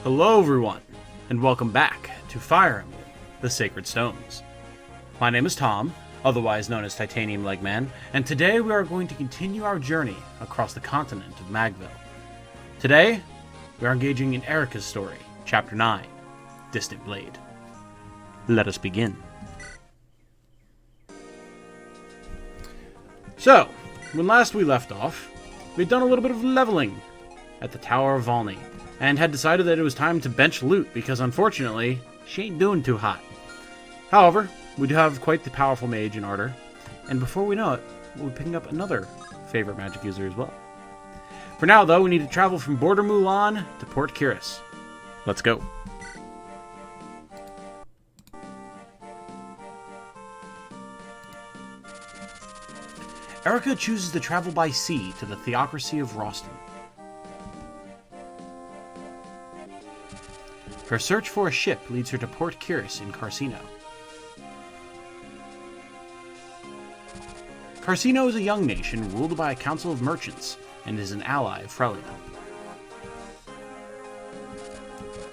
Hello everyone, and welcome back to Fire Emblem, the Sacred Stones. My name is Tom, otherwise known as Titanium Leg Man, and today we are going to continue our journey across the continent of Magville. Today, we are engaging in Eirika's story, Chapter 9, Distant Blade. Let us begin. So, when last we left off, we'd done a little bit of leveling at the Tower of Volney, and had decided that it was time to bench loot because, unfortunately, she ain't doing too hot. However, we do have quite the powerful mage in Ardor, and before we know it, we'll be picking up another favorite magic user as well. For now, though, we need to travel from Border Mulan to Port Kiris. Let's go. Eirika chooses to travel by sea to the Theocracy of Roston. Her search for a ship leads her to Port Kiris in Carsino. Carsino is a young nation ruled by a council of merchants and is an ally of Frelia.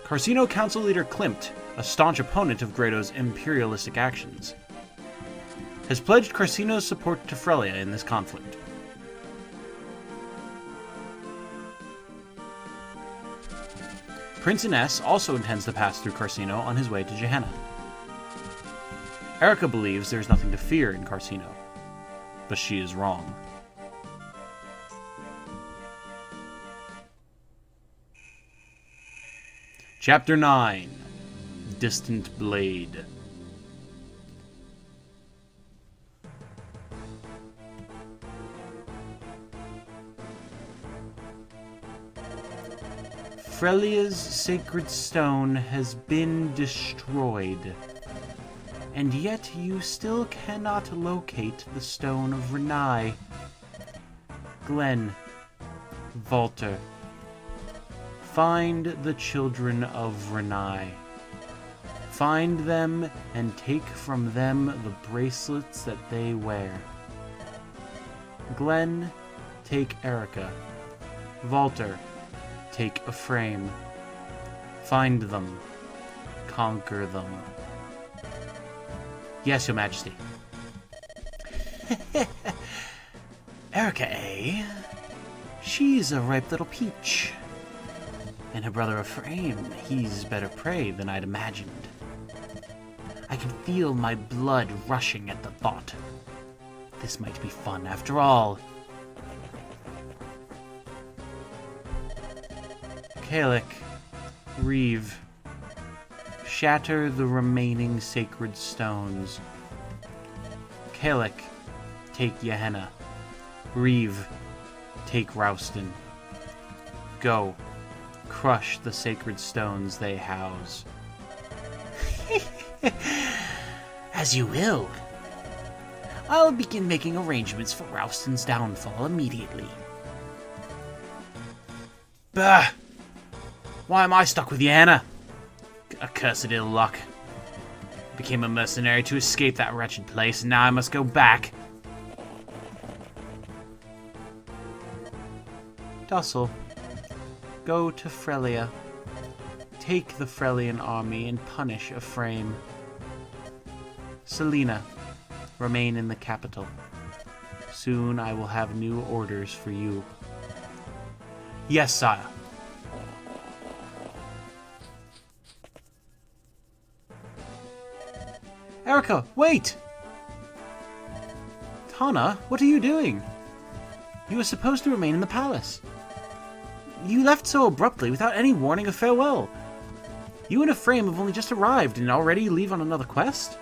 Carsino council leader Klimt, a staunch opponent of Grado's imperialistic actions, has pledged Carsino's support to Frelia in this conflict. Prince Ines also intends to pass through Carsino on his way to Gehenna. Eirika believes there is nothing to fear in Carsino, but she is wrong. Chapter 9, Distant Blade. Frelia's sacred stone has been destroyed, and yet you still cannot locate the stone of Renais. Glenn, Walter, find the children of Renais. Find them and take from them the bracelets that they wear. Glenn, take Eirika. Walter, take Ephraim. Find them. Conquer them. Yes, Your Majesty. Eirika, eh? She's a ripe little peach. And her brother Ephraim, he's better prey than I'd imagined. I can feel my blood rushing at the thought. This might be fun after all. Kalik, Reeve, shatter the remaining sacred stones. Kalik, take Gehenna. Reeve, take Rouston. Go, crush the sacred stones they house. As you will. I'll begin making arrangements for Rouston's downfall immediately. Bah! Why am I stuck with Gehenna? Accursed ill luck. Became a mercenary to escape that wretched place, and now I must go back. Dussel, go to Frelia. Take the Frelian army and punish Ephraim. Selena, remain in the capital. Soon I will have new orders for you. Yes, sire. Eirika, wait! Tana, what are you doing? You were supposed to remain in the palace. You left so abruptly without any warning of farewell. You and Ephraim have only just arrived and already leave on another quest?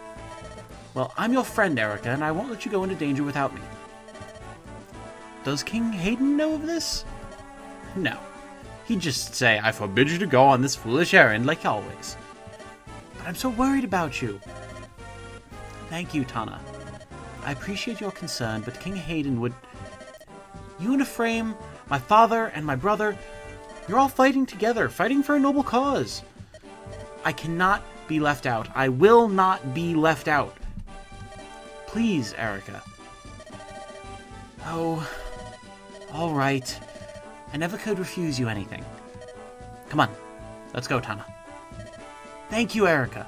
Well, I'm your friend, Eirika, and I won't let you go into danger without me. Does King Hayden know of this? No. He'd just say, I forbid you to go on this foolish errand like always. But I'm so worried about you. Thank you, Tana. I appreciate your concern, but King Hayden would... You and Ephraim, my father and my brother, you're all fighting together, fighting for a noble cause. I cannot be left out. I will not be left out. Please, Eirika. Oh, all right. I never could refuse you anything. Come on, Let's go, Tana. Thank you, Eirika.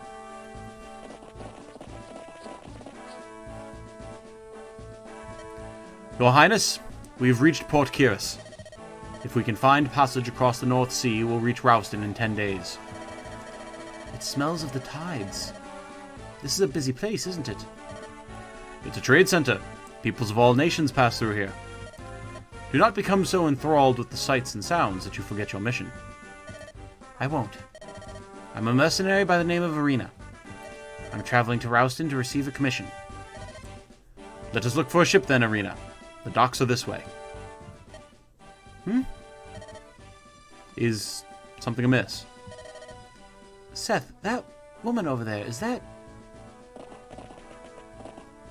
Your Highness, we've reached Port Kiris. If we can find passage across the North Sea, we'll reach Rouston in 10 days. It smells of the tides. This is a busy place, isn't it? It's a trade center. Peoples of all nations pass through here. Do not become so enthralled with the sights and sounds that you forget your mission. I won't. I'm a mercenary by the name of Irina. I'm traveling to Rouston to receive a commission. Let us look for a ship then, Irina. The docks are this way. Is something amiss? Seth, that woman over there, is that...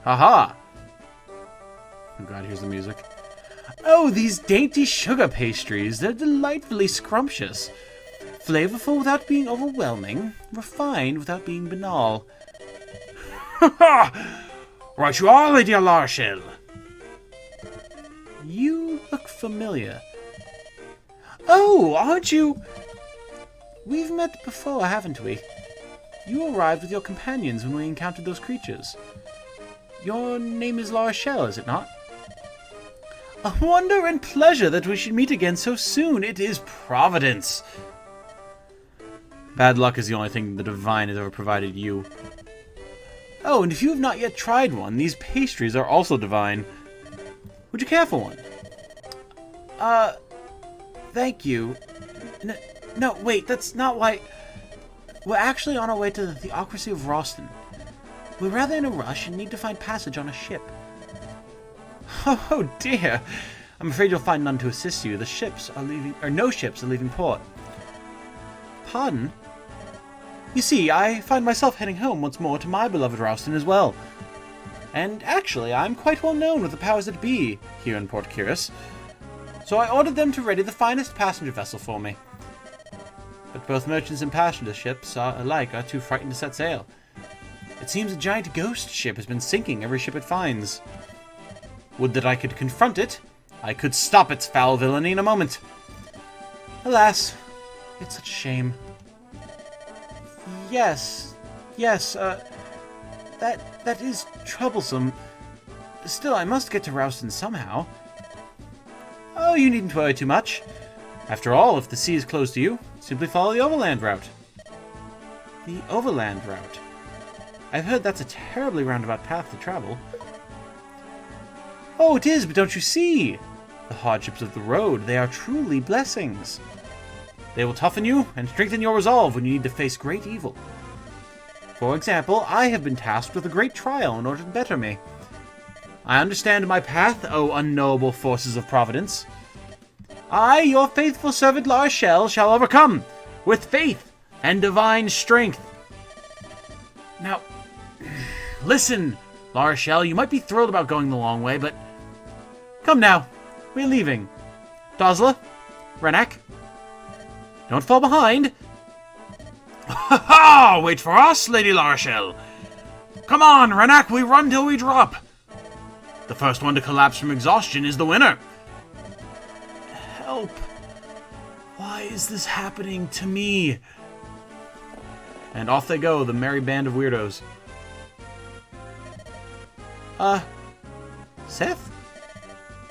Haha! Oh god, here's the music. Oh, these dainty sugar pastries. They're delightfully scrumptious. Flavorful without being overwhelming. Refined without being banal. Ha ha! Right you are, Lady Larshel. You look familiar. Oh, aren't you... We've met before, haven't we? You arrived with your companions when we encountered those creatures. Your name is Larshel, is it not? A wonder and pleasure that we should meet again so soon. It is Providence. Bad luck is the only thing the Divine has ever provided you. Oh, and if you have not yet tried one, these pastries are also divine. Would you care for one? Thank you. No, wait, that's not why... We're actually on our way to the Theocracy of Rouston. We're rather in a rush and need to find passage on a ship. Oh dear. I'm afraid you'll find none to assist you. The ships are leaving... or no ships are leaving port. Pardon? You see, I find myself heading home once more to my beloved Rouston as well. And actually, I'm quite well known with the powers that be here in Port Kiris. So I ordered them to ready the finest passenger vessel for me. But both merchants and passenger ships alike are too frightened to set sail. It seems a giant ghost ship has been sinking every ship it finds. Would that I could confront it. I could stop its foul villainy in a moment. Alas, it's such a shame. Yes, that is troublesome. Still, I must get to Rouston somehow. Oh, you needn't worry too much. After all, if the sea is closed to you, simply follow the overland route. The overland route? I've heard that's a terribly roundabout path to travel. Oh, it is, but don't you see? The hardships of the road, they are truly blessings. They will toughen you and strengthen your resolve when you need to face great evil. For example, I have been tasked with a great trial in order to better me. I understand my path, O unknowable forces of Providence. I, your faithful servant Larshel, shall overcome, with faith and divine strength. Now, listen, Larshel, you might be thrilled about going the long way, but... Come now, we're leaving. Dosla, Renais, don't fall behind. Ha ha! Wait for us, Lady Larshel. Come on, Renais, we run till we drop. The first one to collapse from exhaustion is the winner. Help. Why is this happening to me? And off they go, the merry band of weirdos. Seth?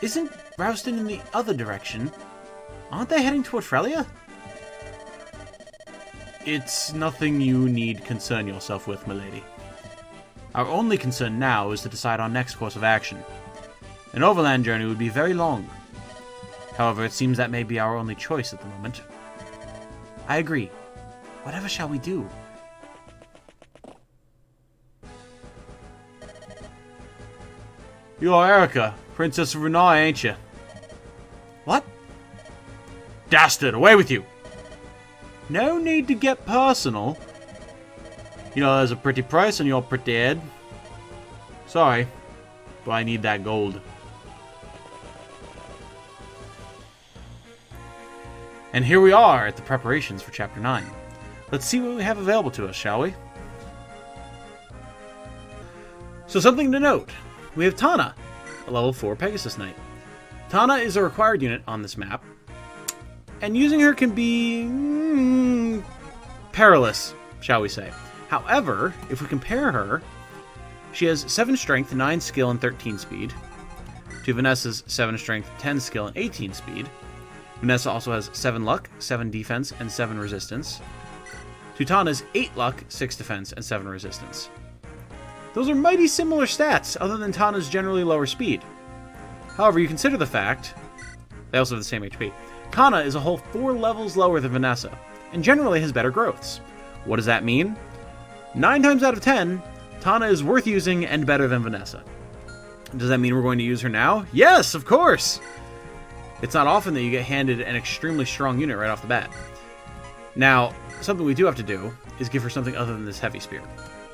Isn't Rouston in the other direction? Aren't they heading toward Frelia? It's nothing you need concern yourself with, milady. Our only concern now is to decide our next course of action. An overland journey would be very long. However, it seems that may be our only choice at the moment. I agree. Whatever shall we do? You are Eirika, Princess of Renais, ain't you? What? Dastard, away with you! No need to get personal. You know, there's a pretty price on your pretty head. Sorry, but I need that gold. And here we are at the preparations for Chapter 9. Let's see what we have available to us, shall we? So something to note. We have Tana, a level 4 Pegasus Knight. Tana is a required unit on this map, and using her can be perilous, shall we say. However, if we compare her, she has 7 strength, 9 skill, and 13 speed, to Vanessa's 7 strength, 10 skill, and 18 speed. Vanessa also has 7 luck, 7 defense, and 7 resistance. To Tana's 8 luck, 6 defense, and 7 resistance. Those are mighty similar stats, other than Tana's generally lower speed. However, you consider the fact they also have the same HP. Tana is a whole 4 levels lower than Vanessa, and generally has better growths. What does that mean? 9 times out of 10, Tana is worth using and better than Vanessa. Does that mean we're going to use her now? Yes, of course! It's not often that you get handed an extremely strong unit right off the bat. Now, something we do have to do is give her something other than this heavy spear.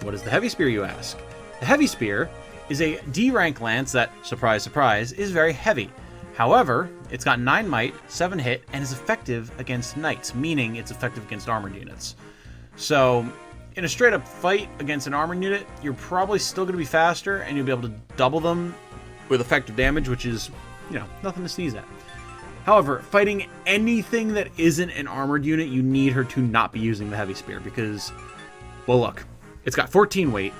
What is the heavy spear, you ask? The heavy spear is a D rank lance that, surprise, surprise, is very heavy. However, it's got 9 might, 7 hit, and is effective against knights, meaning it's effective against armored units. So, in a straight up fight against an armored unit, you're probably still going to be faster, and you'll be able to double them with effective damage, which is, nothing to sneeze at. However, fighting anything that isn't an armored unit, you need her to not be using the heavy spear, because, well, look, it's got 14 weight.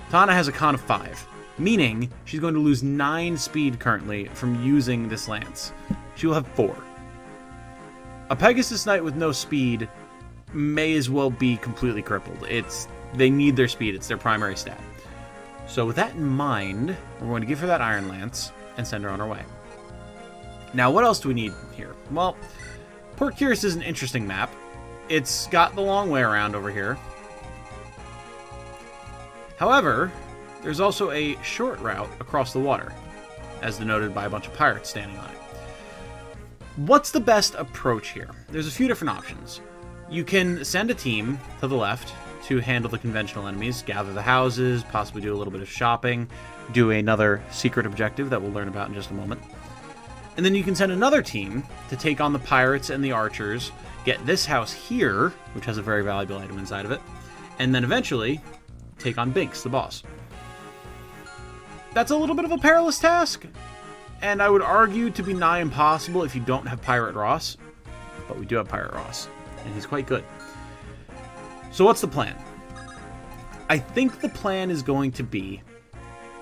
Tana has a con of 5, meaning she's going to lose 9 speed currently from using this lance. She will have 4. A Pegasus Knight with no speed may as well be completely crippled. They need their speed. It's their primary stat. So with that in mind, we're going to give her that Iron Lance and send her on her way. Now, what else do we need here? Well, Port Curious is an interesting map. It's got the long way around over here. However, there's also a short route across the water, as denoted by a bunch of pirates standing on it. What's the best approach here? There's a few different options. You can send a team to the left to handle the conventional enemies, gather the houses, possibly do a little bit of shopping, do another secret objective that we'll learn about in just a moment. And then you can send another team to take on the pirates and the archers, get this house here, which has a very valuable item inside of it, and then eventually take on Binks, the boss. That's a little bit of a perilous task, and I would argue to be nigh impossible if you don't have Pirate Ross, but we do have Pirate Ross, and he's quite good. So what's the plan? I think the plan is going to be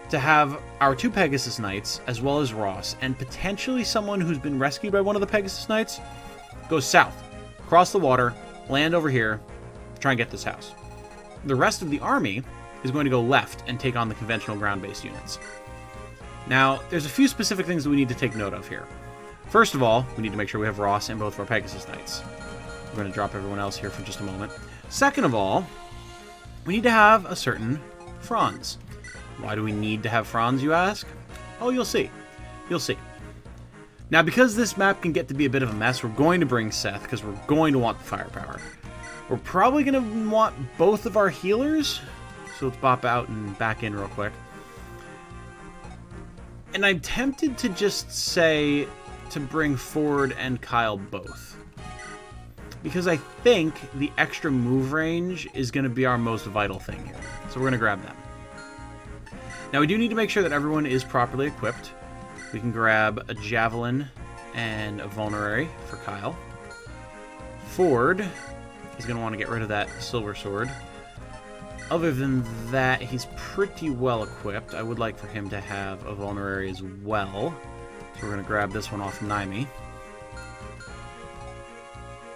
to have our 2 Pegasus Knights, as well as Ross, and potentially someone who's been rescued by one of the Pegasus Knights, go south, cross the water, land over here, try and get this house. The rest of the army is going to go left and take on the conventional ground-based units. Now, there's a few specific things that we need to take note of here. First of all, we need to make sure we have Ross and both of our Pegasus Knights. We're going to drop everyone else here for just a moment. Second of all, we need to have a certain Franz. Why do we need to have Franz, you ask? Oh, you'll see. You'll see. Now, because this map can get to be a bit of a mess, we're going to bring Seth, because we're going to want the firepower. We're probably going to want both of our healers, so let's bop out and back in real quick. And I'm tempted to just say to bring Ford and Kyle both, because I think the extra move range is going to be our most vital thing here. So we're going to grab them. Now, we do need to make sure that everyone is properly equipped. We can grab a Javelin and a Vulnerary for Kyle. Ford is going to want to get rid of that Silver Sword. Other than that, he's pretty well equipped. I would like for him to have a Vulnerary as well. So we're going to grab this one off Naimi.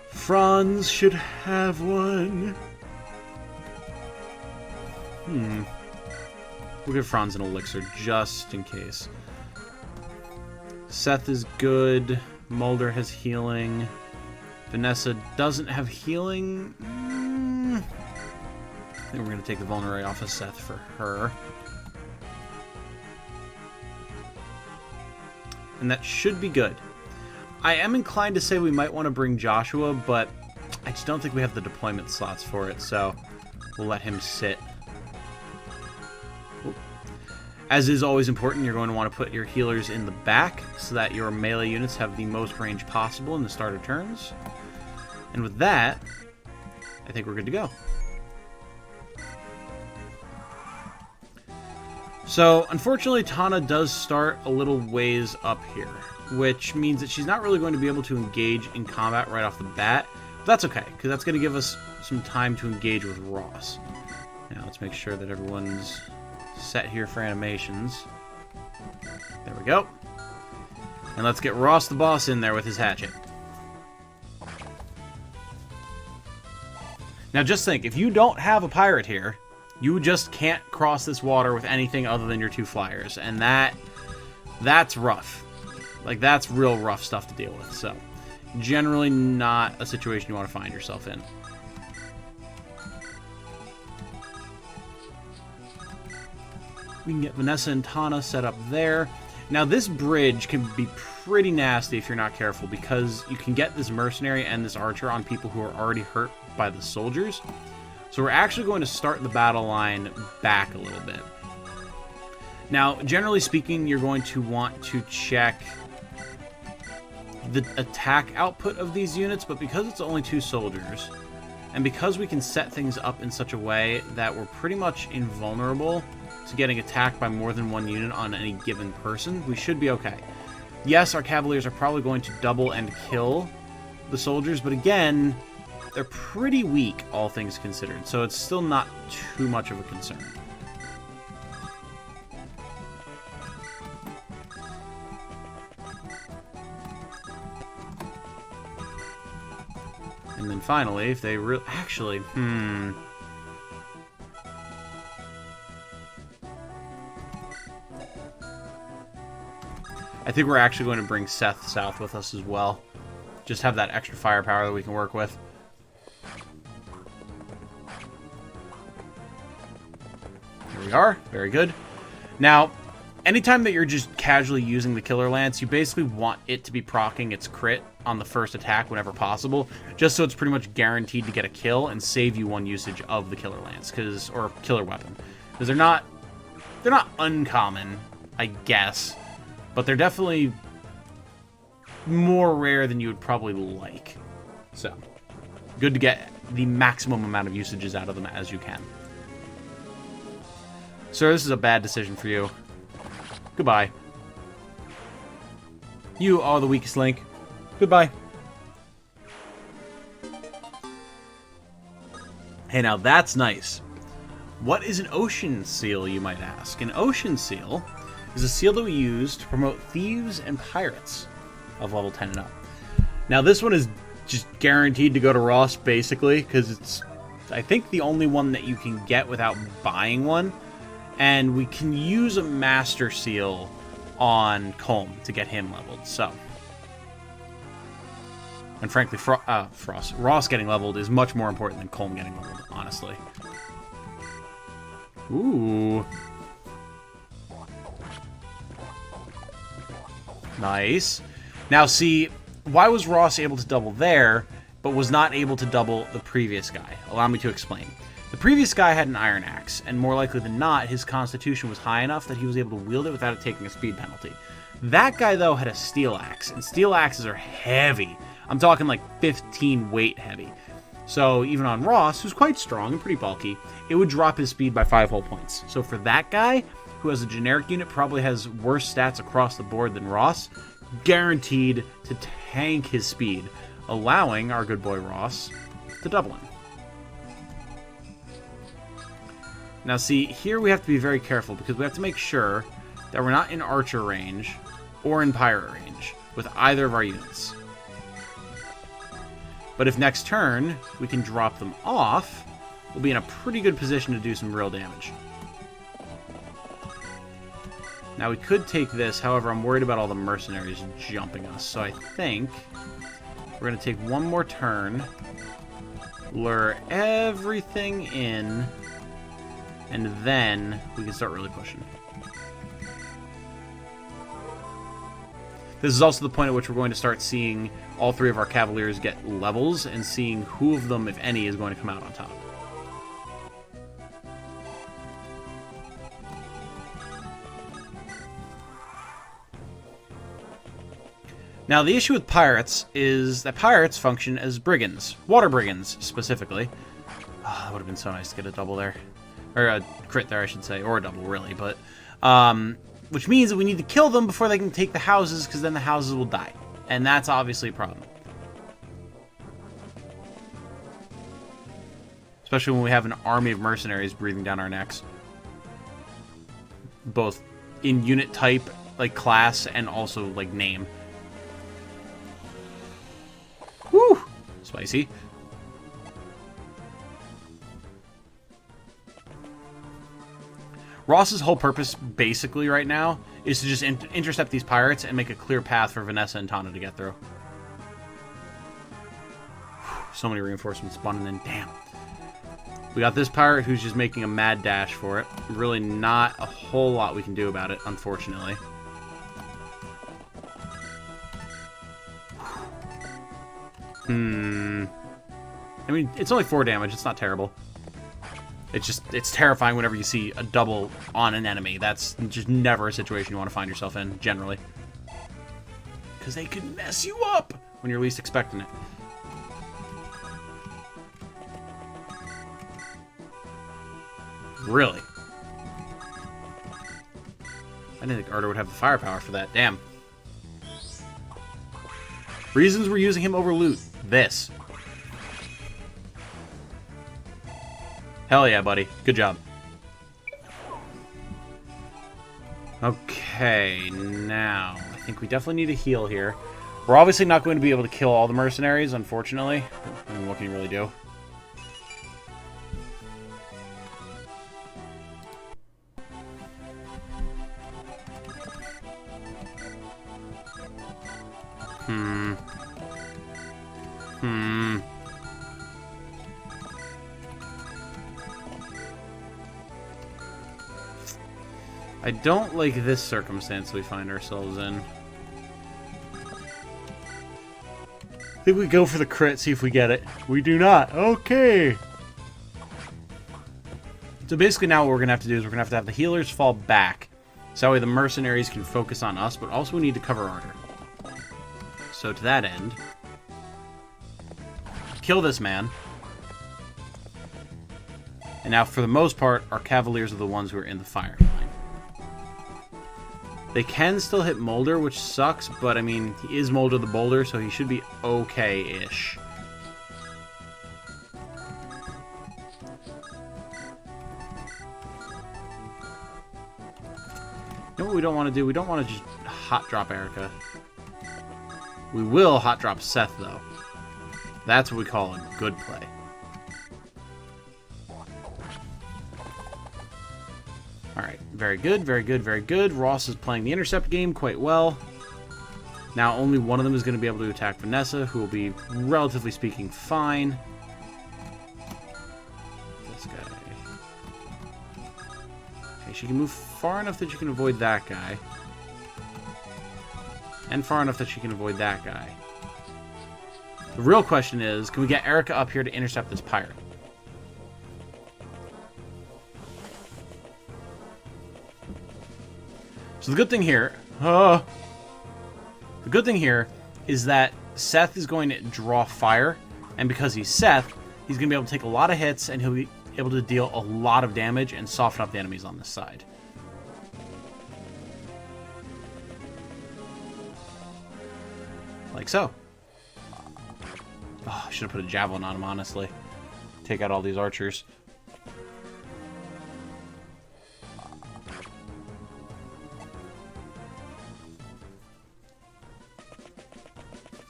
Franz should have one. We'll give Franz an elixir just in case. Seth is good. Mulder has healing. Vanessa doesn't have healing. I think we're going to take the Vulnerary off of Seth for her. And that should be good. I am inclined to say we might want to bring Joshua, but I just don't think we have the deployment slots for it, so we'll let him sit. As is always important, you're going to want to put your healers in the back so that your melee units have the most range possible in the starter turns. And with that, I think we're good to go. So, unfortunately, Tana does start a little ways up here, which means that she's not really going to be able to engage in combat right off the bat. that's okay, because that's going to give us some time to engage with Ross. Now, let's make sure that everyone's set here for animations. There we go. And let's get Ross the boss in there with his hatchet. Now, just think, if you don't have a pirate here, you just can't cross this water with anything other than your 2 flyers. And that's rough. Like, that's real rough stuff to deal with. So, generally not a situation you want to find yourself in. We can get Vanessa and Tana set up there. Now, this bridge can be pretty nasty if you're not careful, because you can get this mercenary and this archer on people who are already hurt by the soldiers. So we're actually going to start the battle line back a little bit. Now, generally speaking, you're going to want to check the attack output of these units, but because it's only 2 soldiers, and because we can set things up in such a way that we're pretty much invulnerable to getting attacked by more than 1 unit on any given person, we should be okay. Yes, our cavaliers are probably going to double and kill the soldiers, but again, they're pretty weak, all things considered, so it's still not too much of a concern. And then finally, if they really... Actually, I think we're actually going to bring Seth south with us as well. Just have that extra firepower that we can work with. Here we are. Very good. Now, anytime that you're just casually using the Killer Lance, you basically want it to be proccing its crit on the first attack whenever possible, just so it's pretty much guaranteed to get a kill and save you 1 usage of the Killer Lance, or killer weapon. Because they're not uncommon, I guess, but they're definitely more rare than you would probably like. So, good to get the maximum amount of usages out of them as you can. Sir, this is a bad decision for you. Goodbye. You are the weakest link. Goodbye. Hey, now that's nice. What is an ocean seal, you might ask? An ocean seal is a seal that we use to promote thieves and pirates of level 10 and up. Now, this one is just guaranteed to go to Ross, basically, because it's, I think, the only one that you can get without buying one. And we can use a master seal on Colm to get him leveled, so. And frankly, Ross getting leveled is much more important than Colm getting leveled, honestly. Ooh. Nice. Now, see, why was Ross able to double there, but was not able to double the previous guy? Allow me to explain. The previous guy had an iron axe, and more likely than not, his constitution was high enough that he was able to wield it without it taking a speed penalty. That guy, though, had a steel axe, and steel axes are heavy. I'm talking like 15 weight heavy. So even on Ross, who's quite strong and pretty bulky, it would drop his speed by 5 whole points. So for that guy, who has a generic unit, probably has worse stats across the board than Ross, guaranteed to tank his speed, allowing our good boy Ross to double him. Now see, here we have to be very careful because we have to make sure that we're not in archer range or in pirate range with either of our units. But if next turn we can drop them off, we'll be in a pretty good position to do some real damage. Now we could take this, however I'm worried about all the mercenaries jumping us, so I think we're going to take one more turn, lure everything in, and then we can start really pushing. This is also the point at which we're going to start seeing all 3 of our cavaliers get levels and seeing who of them, if any, is going to come out on top. Now, the issue with pirates is that pirates function as brigands. Water brigands, specifically. Oh, that would have been so nice to get a double there. Or a crit there, I should say. Or a double, really. But, which means that we need to kill them before they can take the houses, because then the houses will die. And that's obviously a problem. Especially when we have an army of mercenaries breathing down our necks. Both in unit type, like class, and also like name. Woo! Spicy. Ross's whole purpose, basically, right now, is to just intercept these pirates and make a clear path for Vanessa and Tana to get through. So many reinforcements spawning in. Damn. We got this pirate who's just making a mad dash for it. Really not a whole lot we can do about it, unfortunately. I mean, it's only 4 damage. It's not terrible. It's terrifying whenever you see a double on an enemy. That's just never a situation you want to find yourself in, generally. Because they could mess you up when you're least expecting it. Really? I didn't think Arda would have the firepower for that. Damn. Reasons we're using him over loot. This. Hell yeah, buddy. Good job. Okay, now, I think we definitely need a heal here. We're obviously not going to be able to kill all the mercenaries, unfortunately. I mean, what can you really do? I don't like this circumstance we find ourselves in. I think we go for the crit, see if we get it. We do not. Okay. So basically now what we're going to have to do is we're going to have the healers fall back. So that way the mercenaries can focus on us, but also we need to cover Arda. So to that end, kill this man. And now for the most part, our cavaliers are the ones who are in the fire line. They can still hit Molder, which sucks, but I mean, he is Molder the Boulder, so he should be okay-ish. You know what we don't want to do? We don't want to just hot drop Eirika. We will hot drop Seth, though. That's what we call a good play. Alright, very good, very good, very good. Ross is playing the intercept game quite well. Now only one of them is going to be able to attack Vanessa, who will be, relatively speaking, fine. This guy. Okay, she can move far enough that you can avoid that guy. And far enough that she can avoid that guy. The real question is, can we get Eirika up here to intercept this pirate? So the good thing here, is that Seth is going to draw fire, and because he's Seth, he's going to be able to take a lot of hits, and he'll be able to deal a lot of damage and soften up the enemies on this side. Like so. Oh, I should have put a javelin on him, honestly. Take out all these archers.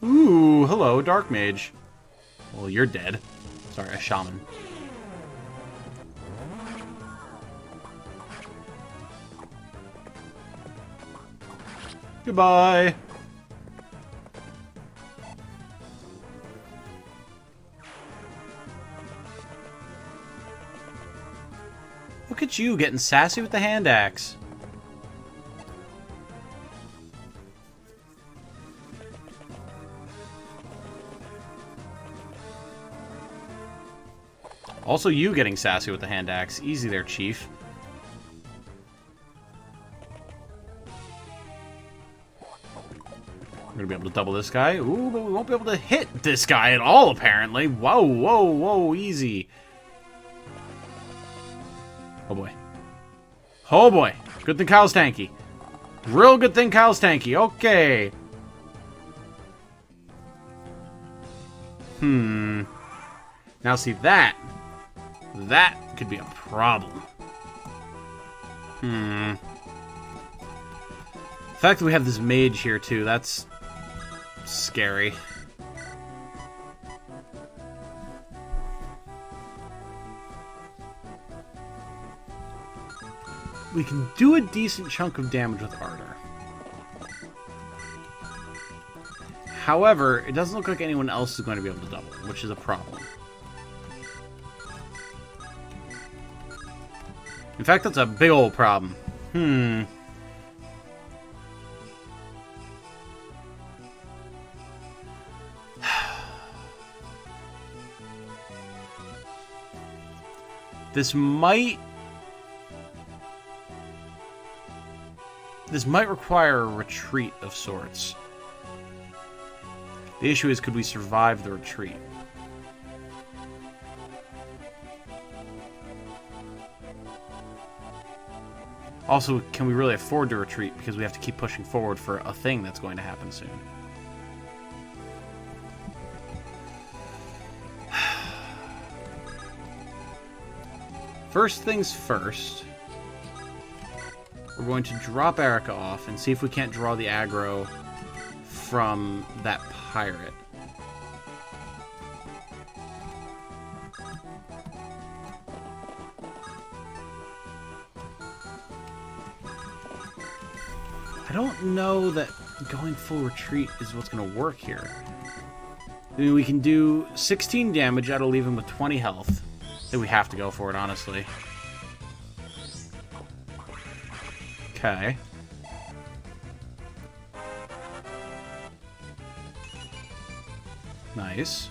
Ooh, hello, Dark Mage. Well, you're dead. Sorry, a shaman. Goodbye. Look at you getting sassy with the hand axe. Also you getting sassy with the hand axe. Easy there, Chief. We're gonna be able to double this guy. Ooh, but we won't be able to hit this guy at all, apparently. Whoa, whoa, whoa, easy. Oh boy. Oh boy. Good thing Kyle's tanky. Real good thing Kyle's tanky. Okay. Now see that That could be a problem. The fact that we have this mage here, too, that's scary. We can do a decent chunk of damage with Ardor. However, it doesn't look like anyone else is going to be able to double, which is a problem. In fact, that's a big old problem. This might require a retreat of sorts. The issue is, could we survive the retreat? Also, can we really afford to retreat? Because we have to keep pushing forward for a thing that's going to happen soon. First things first, we're going to drop Eirika off and see if we can't draw the aggro from that pirate. I don't know that going full retreat is what's going to work here. I mean, we can do 16 damage, that'll leave him with 20 health. I think we have to go for it, honestly. Okay. Nice.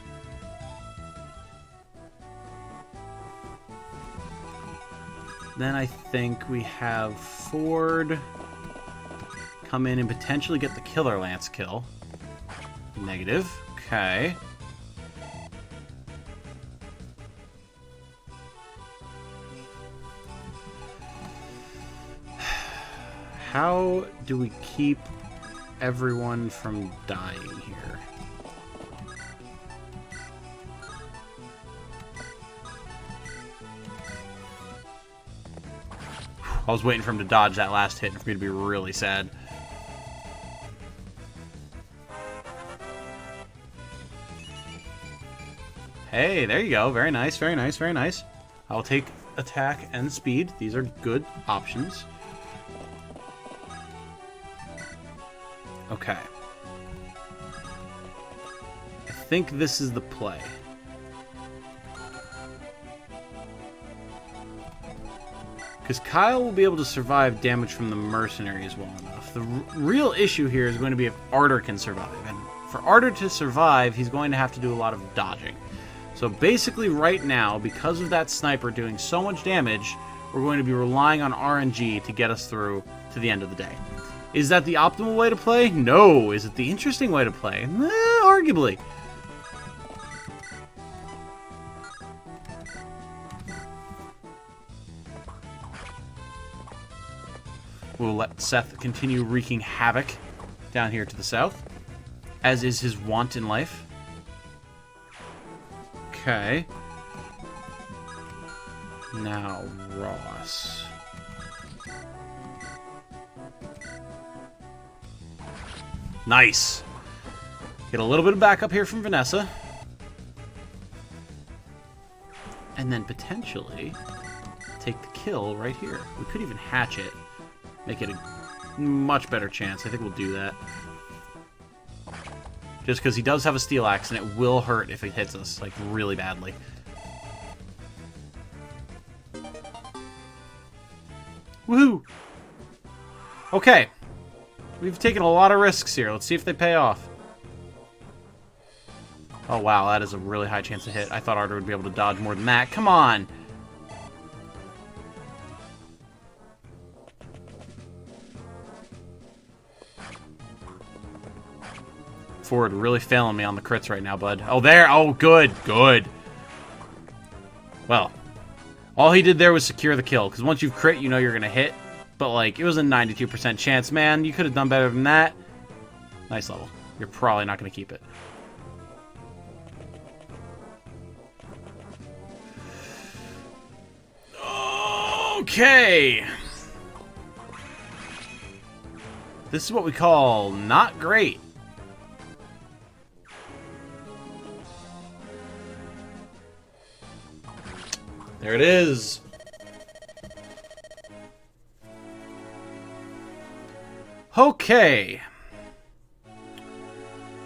Then I think we have Ford come in and potentially get the Killer Lance kill. Negative. Okay. How do we keep everyone from dying here? I was waiting for him to dodge that last hit and for me to be really sad. Hey, there you go. Very nice, very nice, very nice. I'll take attack and speed. These are good options. Okay. I think this is the play. Because Kyle will be able to survive damage from the mercenaries well enough. The real issue here is going to be if Ardor can survive. And for Ardor to survive, he's going to have to do a lot of dodging. So basically right now, because of that sniper doing so much damage, we're going to be relying on RNG to get us through to the end of the day. Is that the optimal way to play? No. Is it the interesting way to play? Arguably. We'll let Seth continue wreaking havoc down here to the south, as is his wont in life. Okay. Now, Ross. Nice. Get a little bit of backup here from Vanessa. And then potentially take the kill right here. We could even hatch it. Make it a much better chance. I think we'll do that. Just because he does have a steel axe, and it will hurt if it hits us, like, really badly. Woohoo! Okay. We've taken a lot of risks here. Let's see if they pay off. Oh, wow. That is a really high chance to hit. I thought Ardor would be able to dodge more than that. Come on! Ford really failing me on the crits right now, bud. Oh, there. Oh, good. Good. Well, all he did there was secure the kill. Because once you've crit, you know you're going to hit. But, like, it was a 92% chance. Man, you could have done better than that. Nice level. You're probably not going to keep it. Okay. This is what we call not great. There it is. Okay.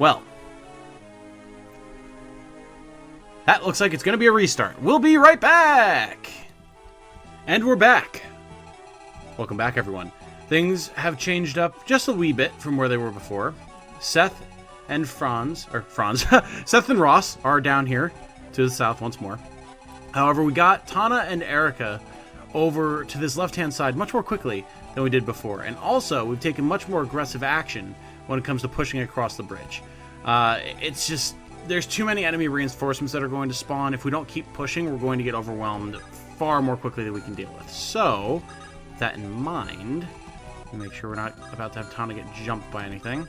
Well. That looks like it's going to be a restart. We'll be right back. And we're back. Welcome back, everyone. Things have changed up just a wee bit from where they were before. Seth and Seth and Ross are down here to the south once more. However, we got Tana and Eirika over to this left-hand side much more quickly than we did before. And also, we've taken much more aggressive action when it comes to pushing across the bridge. It's just, there's too many enemy reinforcements that are going to spawn. If we don't keep pushing, we're going to get overwhelmed far more quickly than we can deal with. So, with that in mind, make sure we're not about to have Tana get jumped by anything.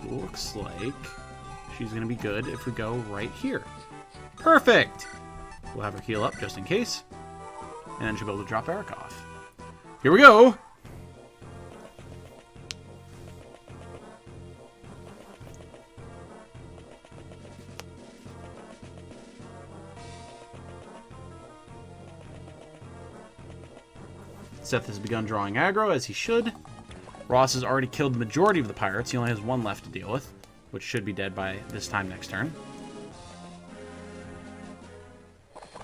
Looks like she's going to be good if we go right here. Perfect! We'll have her heal up just in case. And then she'll be able to drop Eirika off. Here we go! Seth has begun drawing aggro, as he should. Ross has already killed the majority of the pirates. He only has one left to deal with, which should be dead by this time next turn.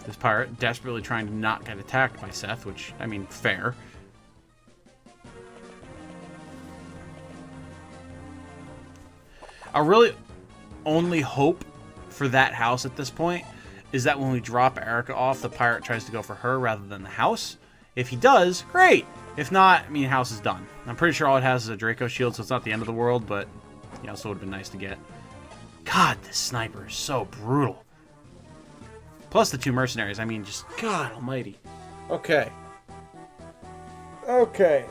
This pirate desperately trying to not get attacked by Seth, which, I mean, fair. Our really only hope for that house at this point is that when we drop Eirika off, the pirate tries to go for her rather than the house. If he does, great! If not, I mean, house is done. I'm pretty sure all it has is a Draco shield, so it's not the end of the world, but, you know, so it would have been nice to get. God, this sniper is so brutal. Plus the two mercenaries, I mean, just, God almighty. Okay. Okay.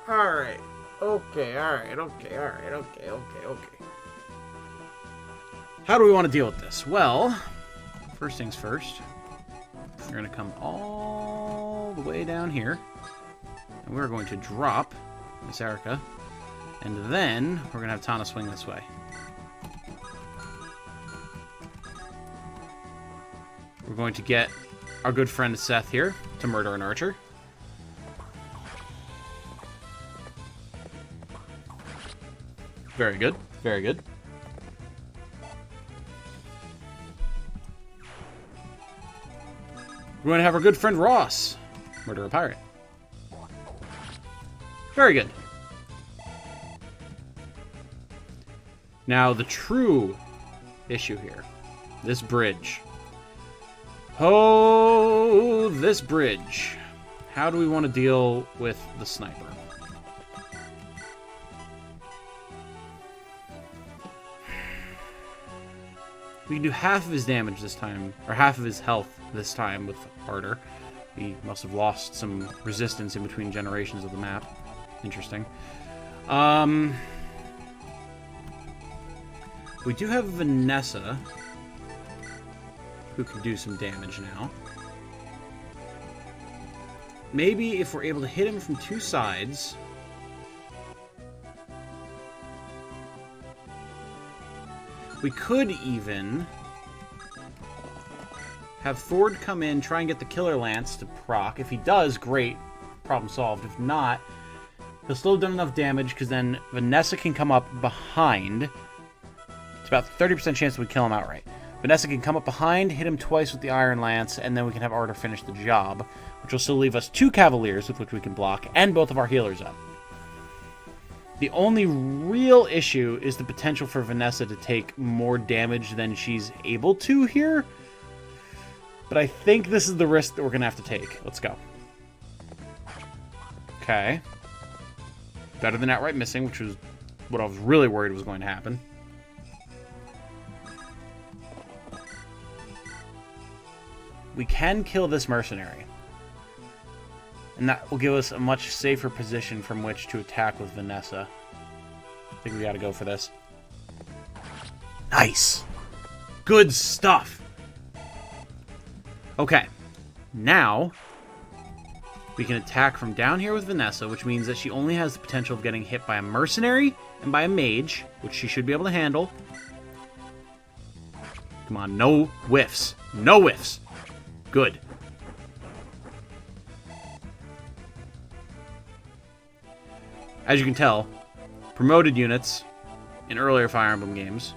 Alright. Okay, alright, okay, alright, okay, okay, okay. How do we want to deal with this? Well, first things first. We're going to come all the way down here. And we're going to drop Miss Eirika. And then we're going to have Tana swing this way. We're going to get our good friend Seth here to murder an archer. Very good. Very good. We're going to have our good friend Ross murder a pirate. Very good. Now, the true issue here. This bridge. Oh, this bridge. How do we want to deal with the sniper? We can do half of his damage this time, or half of his health this time with harder. He must have lost some resistance in between generations of the map. Interesting. We do have Vanessa, who can do some damage now. Maybe if we're able to hit him from two sides. We could even have Ford come in, try and get the Killer Lance to proc. If he does, great. Problem solved. If not, he'll still have done enough damage, because then Vanessa can come up behind. It's about 30% chance that we kill him outright. Vanessa can come up behind, hit him twice with the Iron Lance, and then we can have Arthur finish the job, which will still leave us 2 Cavaliers with which we can block, and both of our healers up. The only real issue is the potential for Vanessa to take more damage than she's able to here. But I think this is the risk that we're going to have to take. Let's go. Okay. Better than outright missing, which was what I was really worried was going to happen. We can kill this mercenary. And that will give us a much safer position from which to attack with Vanessa. I think we gotta go for this. Nice! Good stuff! Okay. Now, We can attack from down here with Vanessa, which means that she only has the potential of getting hit by a mercenary and by a mage, which she should be able to handle. Come on, no whiffs. No whiffs. Good. As you can tell, promoted units in earlier Fire Emblem games,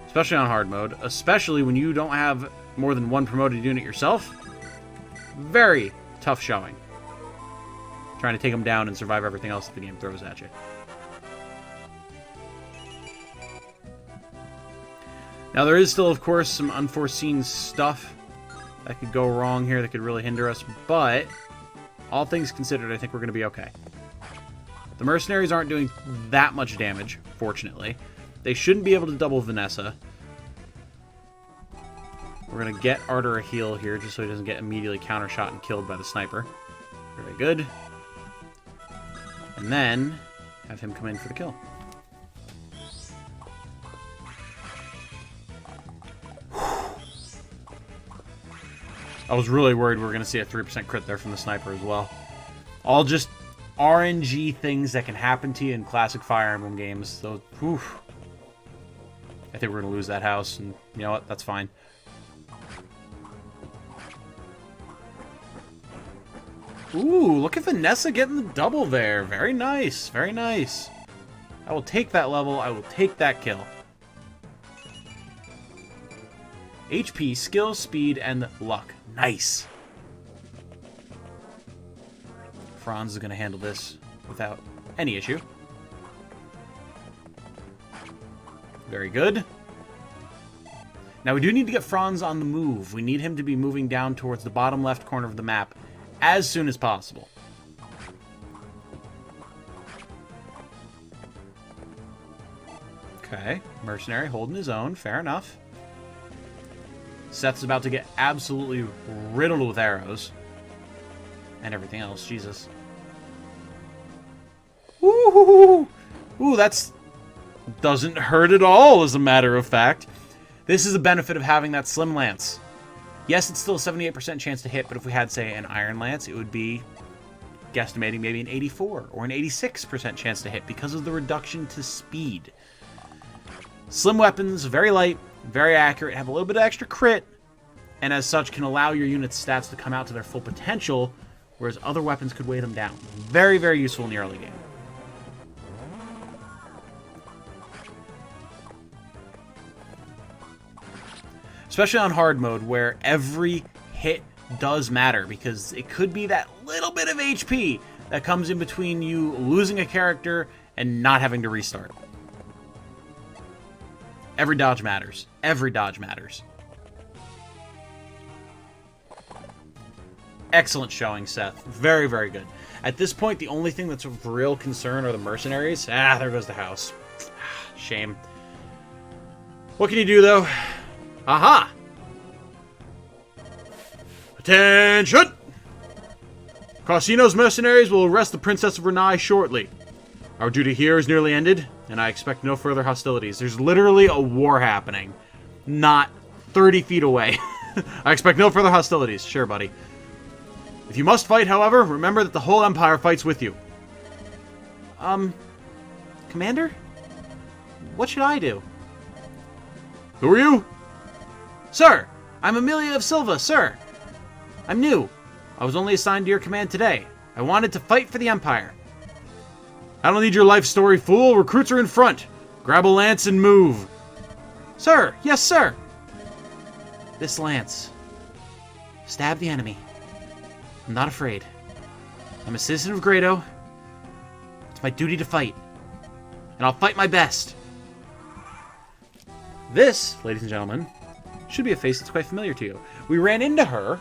especially on hard mode, especially when you don't have more than one promoted unit yourself, very tough showing. Trying to take them down and survive everything else that the game throws at you. Now there is still, of course, some unforeseen stuff that could go wrong here that could really hinder us, but all things considered, I think we're going to be okay. The mercenaries aren't doing that much damage, fortunately. They shouldn't be able to double Vanessa. We're going to get Arter a heal here, just so he doesn't get immediately countershot and killed by the sniper. Very good. And then, have him come in for the kill. I was really worried we were going to see a 3% crit there from the sniper as well. All just RNG things that can happen to you in classic Fire Emblem games. So, whew. I think we're going to lose that house, and you know what? That's fine. Ooh, look at Vanessa getting the double there. Very nice. Very nice. I will take that level. I will take that kill. HP, skill, speed, and luck. Nice. Franz is going to handle this without any issue. Very good. Now we do need to get Franz on the move. We need him to be moving down towards the bottom left corner of the map as soon as possible. Okay, mercenary holding his own. Fair enough. Seth's about to get absolutely riddled with arrows. And everything else. Jesus. Ooh, that's... doesn't hurt at all, as a matter of fact. This is the benefit of having that Slim Lance. Yes, it's still a 78% chance to hit, but if we had, say, an Iron Lance, it would be guesstimating maybe an 84 or an 86% chance to hit because of the reduction to speed. Slim weapons, very light, very accurate, have a little bit of extra crit, and as such can allow your unit's stats to come out to their full potential, whereas other weapons could weigh them down. Very, very useful in the early game. Especially on hard mode, where every hit does matter, because it could be that little bit of HP that comes in between you losing a character and not having to restart. Every dodge matters. Every dodge matters. Excellent showing, Seth. Very, very good. At this point, the only thing that's of real concern are the mercenaries. Ah, there goes the house. Shame. What can you do, though? Aha! Attention! Carsino's mercenaries will arrest the Princess of Renais shortly. Our duty here is nearly ended, and I expect no further hostilities. There's literally a war happening, not 30 feet away. I expect no further hostilities. Sure, buddy. If you must fight, however, remember that the whole Empire fights with you. Commander? What should I do? Who are you? Sir, I'm Amelia of Silva, sir. I'm new. I was only assigned to your command today. I wanted to fight for the Empire. I don't need your life story, fool. Recruits are in front. Grab a lance and move. Sir, yes, sir. This lance. Stab the enemy. I'm not afraid. I'm a citizen of Grado. It's my duty to fight. And I'll fight my best. This, ladies and gentlemen, should be a face that's quite familiar to you. We ran into her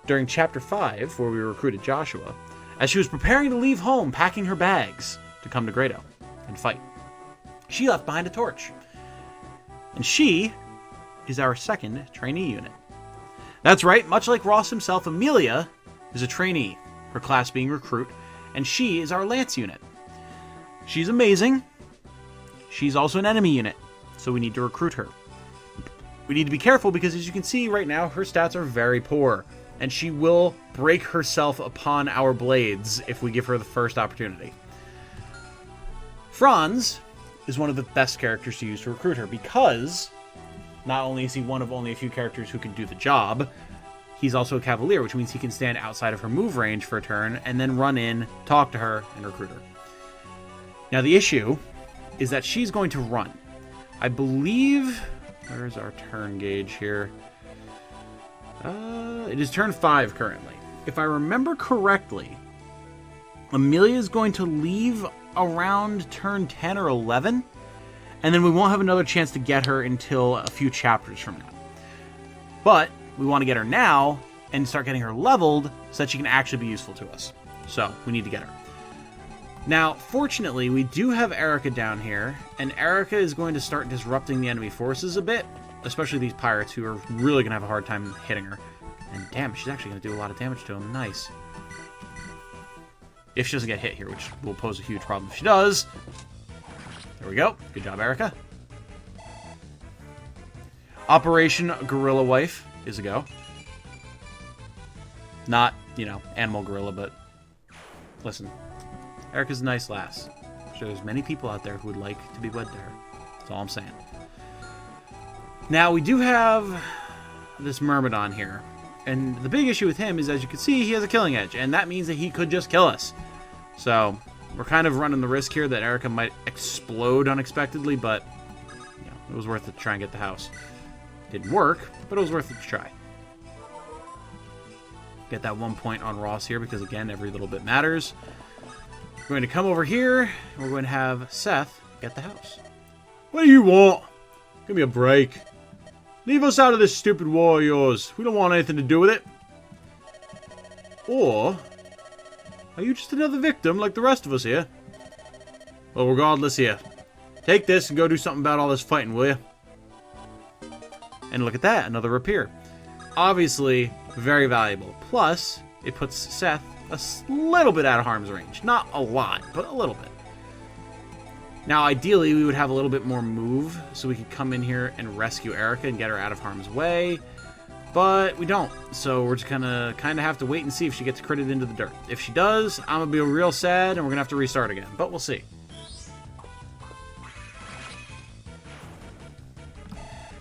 during Chapter 5, where we recruited Joshua, as she was preparing to leave home, packing her bags to come to Grado and fight. She left behind a torch. And she is our second trainee unit. That's right, much like Ross himself, Amelia is a trainee, her class being recruit, and she is our lance unit. She's amazing. She's also an enemy unit, so we need to recruit her. We need to be careful because, as you can see right now, her stats are very poor. and she will break herself upon our blades if we give her the first opportunity. Franz is one of the best characters to use to recruit her, because not only is he one of only a few characters who can do the job, he's also a cavalier, which means he can stand outside of her move range for a turn and then run in, talk to her, and recruit her. Now the issue is that she's going to run. I believe... Where's our turn gauge here? It is turn 5 currently. If I remember correctly, Amelia is going to leave around turn 10 or 11, and then we won't have another chance to get her until a few chapters from now. But we want to get her now and start getting her leveled so that she can actually be useful to us. So we need to get her. Now, fortunately, we do have Eirika down here, and Eirika is going to start disrupting the enemy forces a bit, especially these pirates who are really going to have a hard time hitting her. And damn, she's actually going to do a lot of damage to him. Nice. If she doesn't get hit here, which will pose a huge problem if she does. There we go. Good job, Eirika. Operation Gorilla Wife is a go. Not, you know, animal gorilla, but listen. Eirika's a nice lass. I'm sure there's many people out there who would like to be wed to her. That's all I'm saying. Now, we do have this Myrmidon here. And the big issue with him is, as you can see, he has a killing edge. And that means that he could just kill us. So, we're kind of running the risk here that Eirika might explode unexpectedly. But, you know, it was worth it to try and get the house. Didn't work, but it was worth it to try. Get that 1 point on Ross here because, again, every little bit matters. We're going to come over here, and we're going to have Seth get the house. What do you want? Give me a break. Leave us out of this stupid war of yours. We don't want anything to do with it. Or, are you just another victim like the rest of us here? Well, regardless here. Take this and go do something about all this fighting, will you? And look at that, another rapier. Obviously, very valuable. Plus, it puts Seth a little bit out of harm's range. Not a lot, but a little bit. Now, ideally, we would have a little bit more move, so we could come in here and rescue Eirika and get her out of harm's way. But we don't. So we're just gonna kind of have to wait and see if she gets critted into the dirt. If she does, I'm gonna be real sad, and we're gonna have to restart again. But we'll see.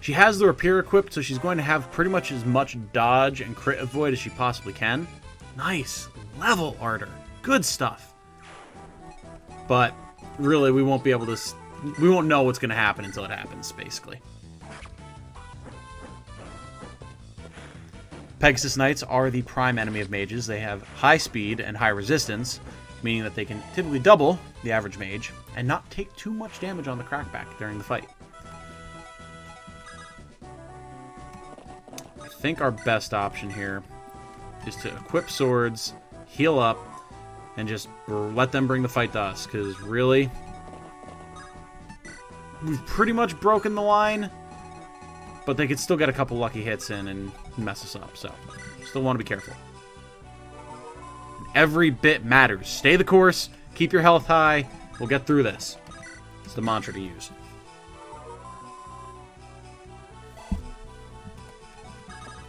She has the rapier equipped, so she's going to have pretty much as much dodge and crit avoid as she possibly can. Nice. Level Ardor. Good stuff. But really, we won't be able to... We won't know what's going to happen until it happens, basically. Pegasus Knights are the prime enemy of mages. They have high speed and high resistance, meaning that they can typically double the average mage and not take too much damage on the crackback during the fight. I think our best option here is to equip swords, heal up, and just let them bring the fight to us, because really, we've pretty much broken the line, but they could still get a couple lucky hits in and mess us up, so still want to be careful. And every bit matters. Stay the course, keep your health high, we'll get through this. It's the mantra to use.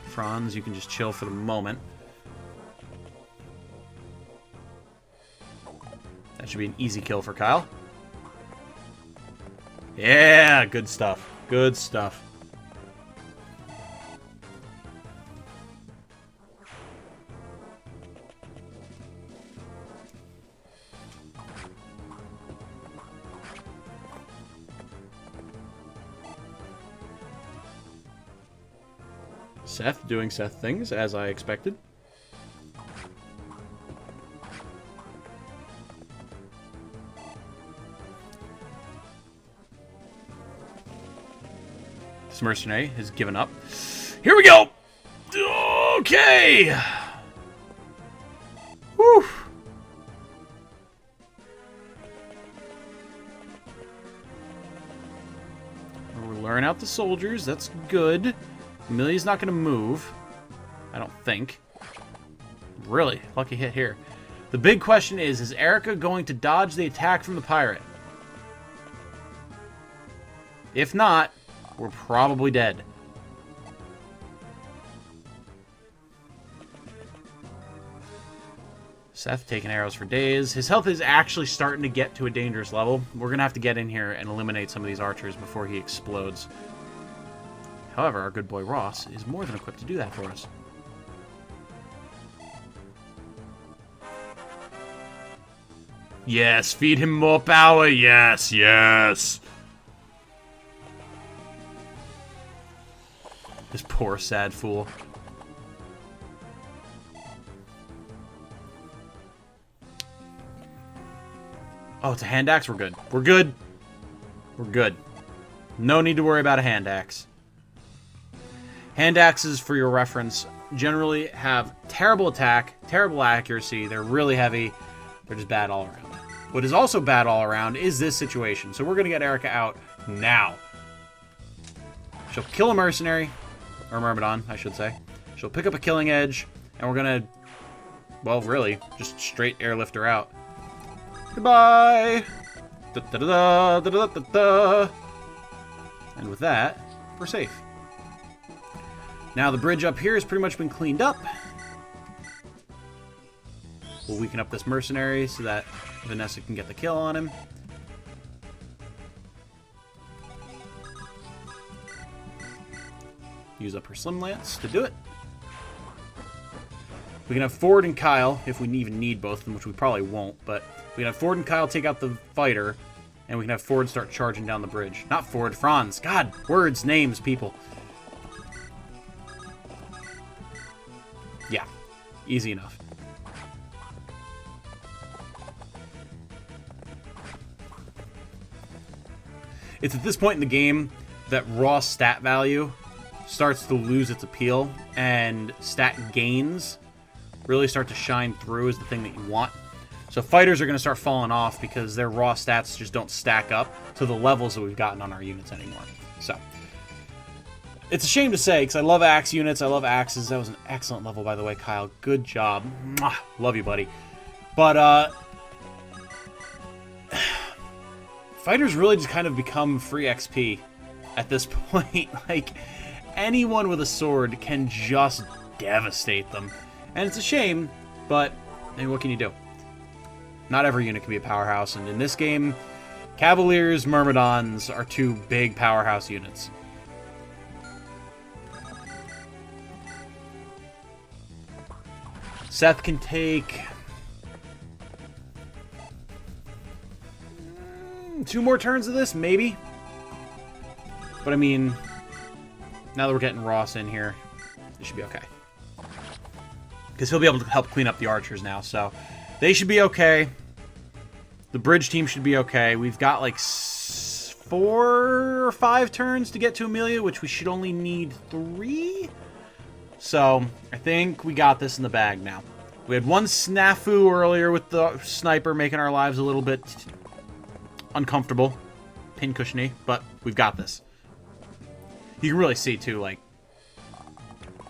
Franz, you can just chill for the moment. That should be an easy kill for Kyle. Yeah, good stuff. Good stuff. Seth doing Seth things, as I expected. This mercenary has given up. Here we go! Okay! Whew! We're luring out the soldiers. That's good. Amelia's not going to move. I don't think. Really, lucky hit here. The big question is Eirika going to dodge the attack from the pirate? If not, we're probably dead. Seth taking arrows for days. His health is actually starting to get to a dangerous level. We're going to have to get in here and eliminate some of these archers before he explodes. However, our good boy Ross is more than equipped to do that for us. Yes, feed him more power. Yes, yes. This poor, sad fool. Oh, it's a hand axe? We're good. We're good. We're good. No need to worry about a hand axe. Hand axes, for your reference, generally have terrible attack, terrible accuracy. They're really heavy. They're just bad all around. What is also bad all around is this situation. So we're going to get Eirika out now. She'll kill a mercenary. Or Myrmidon, I should say. She'll pick up a killing edge. And we're going to, well, really, just straight airlift her out. Goodbye! Da-da-da-da-da-da-da-da. And with that, we're safe. Now the bridge up here has pretty much been cleaned up. We'll weaken up this mercenary so that Vanessa can get the kill on him. Use up her Slim Lance to do it. We can have Ford and Kyle, if we even need both of them, which we probably won't, but we can have Ford and Kyle take out the fighter, and we can have Ford start charging down the bridge. Not Ford, Franz. God, words, names, people. Yeah, easy enough. It's at this point in the game that raw stat value starts to lose its appeal, and stat gains really start to shine through as the thing that you want. So fighters are going to start falling off because their raw stats just don't stack up to the levels that we've gotten on our units anymore. So it's a shame to say, because I love axe units, I love axes. That was an excellent level, by the way, Kyle. Good job. Mwah. Love you, buddy. But fighters really just kind of become free XP at this point. Like, anyone with a sword can just devastate them. And it's a shame, but I mean, what can you do? Not every unit can be a powerhouse, and in this game, Cavaliers, Myrmidons are two big powerhouse units. Seth can take 2 more turns of this, maybe. But I mean, now that we're getting Ross in here, it should be okay. Because he'll be able to help clean up the archers now, so they should be okay. The bridge team should be okay. We've got like 4 or 5 turns to get to Amelia, which we should only need 3. So I think we got this in the bag now. We had one snafu earlier with the sniper making our lives a little bit uncomfortable, pincushiony, but we've got this. You can really see too, like,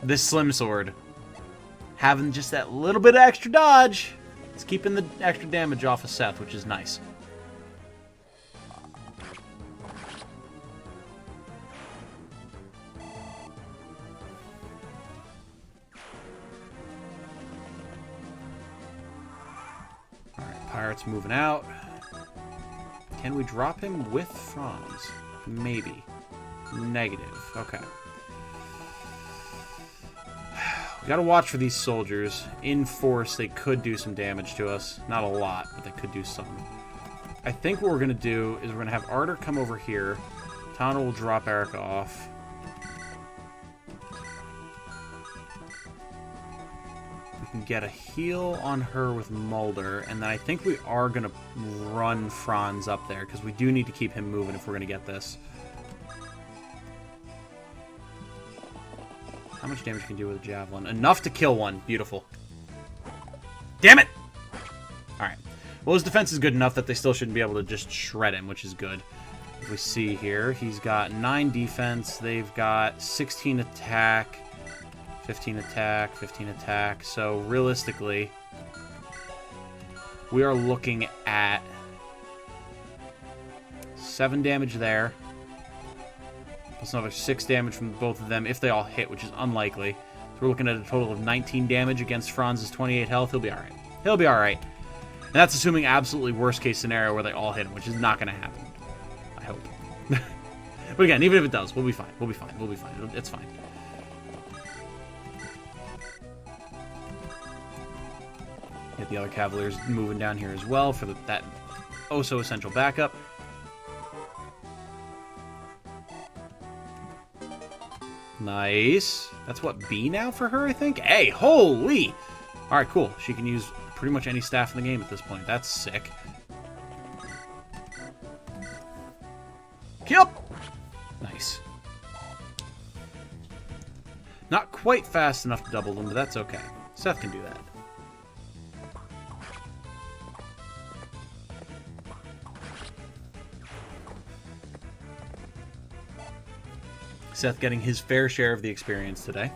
this slim sword having just that little bit of extra dodge. It's keeping the extra damage off of Seth, which is nice. Alright, Pirate's moving out. Can we drop him with Franz? Maybe. Negative. Okay. We gotta watch for these soldiers. In force, they could do some damage to us. Not a lot, but they could do some. I think what we're gonna do is we're gonna have Ardor come over here. Tana will drop Eirika off. We can get a heal on her with Mulder, and then I think we are gonna run Franz up there, because we do need to keep him moving if we're gonna get this. How much damage can you do with a javelin? Enough to kill one. Beautiful. Damn it! Alright. Well, his defense is good enough that they still shouldn't be able to just shred him, which is good. If we see here, he's got 9 defense. They've got 16 attack, 15 attack, 15 attack. So, realistically, we are looking at 7 damage there. Plus another 6 damage from both of them if they all hit, which is unlikely. So we're looking at a total of 19 damage against Franz's 28 health. He'll be alright. He'll be alright. And that's assuming absolutely worst case scenario where they all hit him, which is not going to happen. I hope. But again, even if it does, we'll be fine. We'll be fine. We'll be fine. It's fine. Get the other Cavaliers moving down here as well for that oh-so-essential backup. Nice. That's what, B now for her, I think? Hey, holy! Alright, cool. She can use pretty much any staff in the game at this point. That's sick. Yup! Nice. Not quite fast enough to double them, but that's okay. Seth can do that. Seth getting his fair share of the experience today.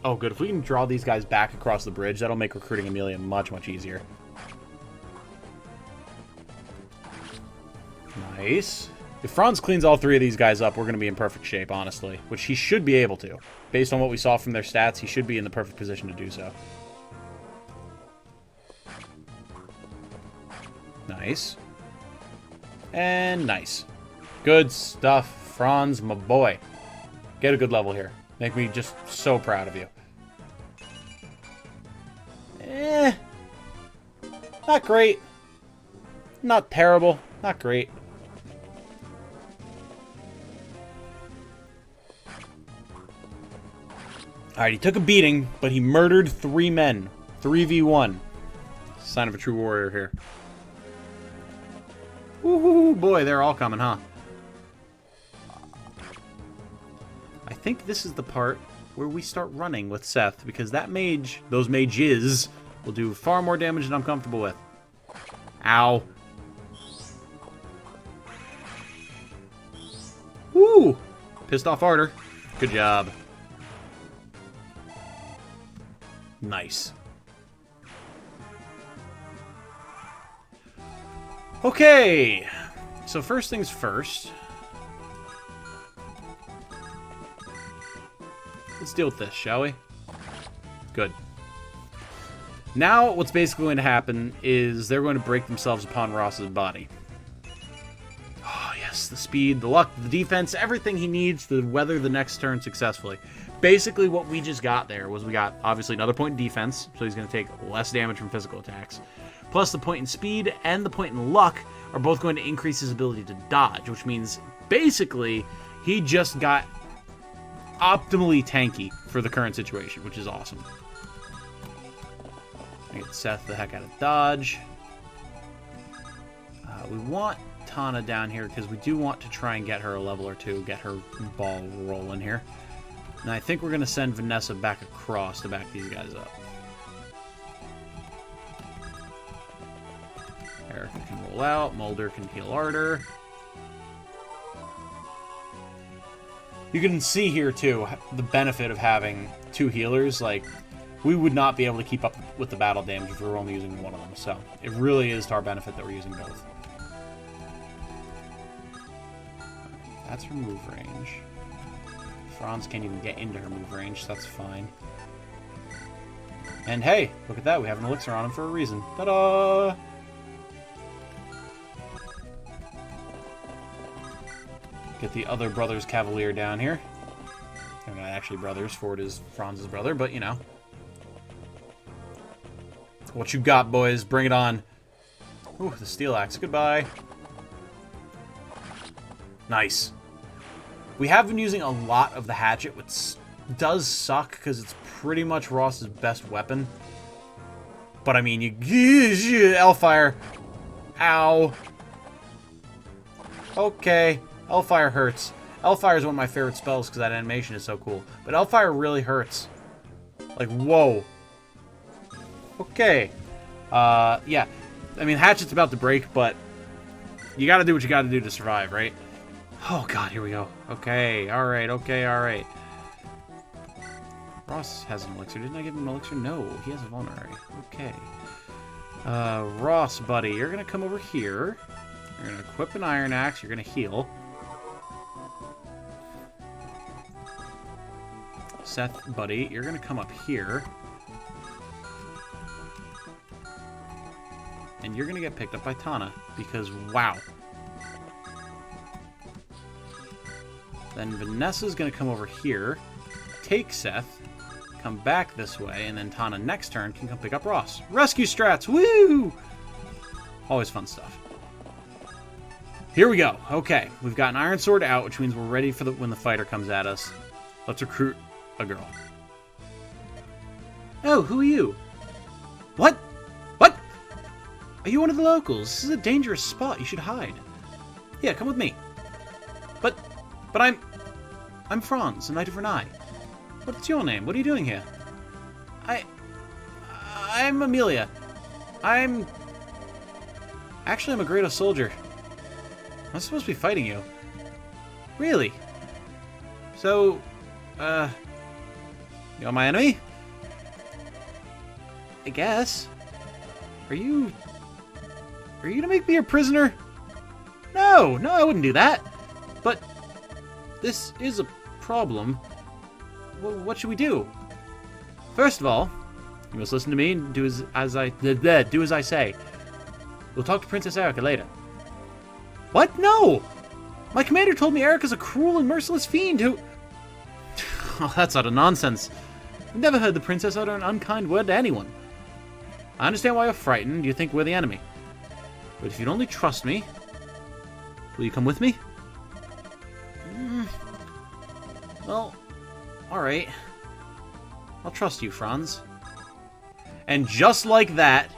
Oh, good. If we can draw these guys back across the bridge, that'll make recruiting Amelia much, much easier. Nice. If Franz cleans all three of these guys up, we're going to be in perfect shape, honestly. Which he should be able to. Based on what we saw from their stats, he should be in the perfect position to do so. Nice. And nice. Good stuff, Franz, my boy. Get a good level here. Make me just so proud of you. Not great. Not terrible. Not great. Alright, he took a beating, but he murdered 3 men. 3v1. Sign of a true warrior here. Woohoo, boy, they're all coming, huh? I think this is the part where we start running with Seth, because that mage, those mages, will do far more damage than I'm comfortable with. Ow. Woo! Pissed off harder. Good job. Nice. Okay. So first things first. Let's deal with this, shall we? Good. Now, what's basically going to happen is they're going to break themselves upon Ross's body. Oh, yes. The speed, the luck, the defense, everything he needs to weather the next turn successfully. Basically, what we just got there was we got, obviously, another point in defense, so he's going to take less damage from physical attacks. Plus, the point in speed and the point in luck are both going to increase his ability to dodge, which means, basically, he just got optimally tanky for the current situation, which is awesome. I get Seth the heck out of dodge. We want Tana down here because we do want to try and get her a level or two, get her ball rolling here. And I think we're going to send Vanessa back across to back these guys up. Eirika can roll out. Mulder can heal Arter. You can see here, too, the benefit of having 2 healers. Like, we would not be able to keep up with the battle damage if we were only using one of them. So, it really is to our benefit that we're using both. That's her move range. Franz can't even get into her move range, so that's fine. And hey, look at that. We have an elixir on him for a reason. Ta-da! Get the other brother's Cavalier down here. They're not actually brothers. Ford is Franz's brother, but you know. What you got, boys? Bring it on. Ooh, the steel axe. Goodbye. Nice. We have been using a lot of the hatchet, which does suck because it's pretty much Ross's best weapon. But I mean, Hellfire. Ow. Okay. Hellfire hurts. Hellfire is one of my favorite spells because that animation is so cool. But Hellfire really hurts. Like, whoa. Okay. Yeah. I mean, Hatchet's about to break, but you gotta do what you gotta do to survive, right? Oh, God, here we go. Okay, alright, okay, alright. Ross has an elixir. Didn't I give him an elixir? No, he has a vulnerary. Okay. Ross, buddy, you're gonna come over here. You're gonna equip an iron axe. You're gonna heal. Seth, buddy, you're going to come up here. And you're going to get picked up by Tana, because, wow. Then Vanessa's going to come over here, take Seth, come back this way, and then Tana next turn can come pick up Ross. Rescue strats! Woo! Always fun stuff. Here we go. Okay, we've got an Iron Sword out, which means we're ready for when the fighter comes at us. Let's recruit a girl. Oh, who are you? What? What? Are you one of the locals? This is a dangerous spot. You should hide. Yeah, come with me. But I'm Franz, a Knight of Renais. What's your name? What are you doing here? I'm Amelia. Actually, I'm a great soldier. I'm supposed to be fighting you. Really? So, you're my enemy? I guess. Are you gonna make me your prisoner? No, I wouldn't do that. But this is a problem. Well, what should we do? First of all, you must listen to me and do as I say. We'll talk to Princess Eirika later. What? No! My commander told me Eirika's a cruel and merciless fiend who... Oh, that's utter nonsense. I've never heard the princess utter an unkind word to anyone. I understand why you're frightened. You think we're the enemy. But if you'd only trust me... Will you come with me? Well, alright. I'll trust you, Franz. And just like that,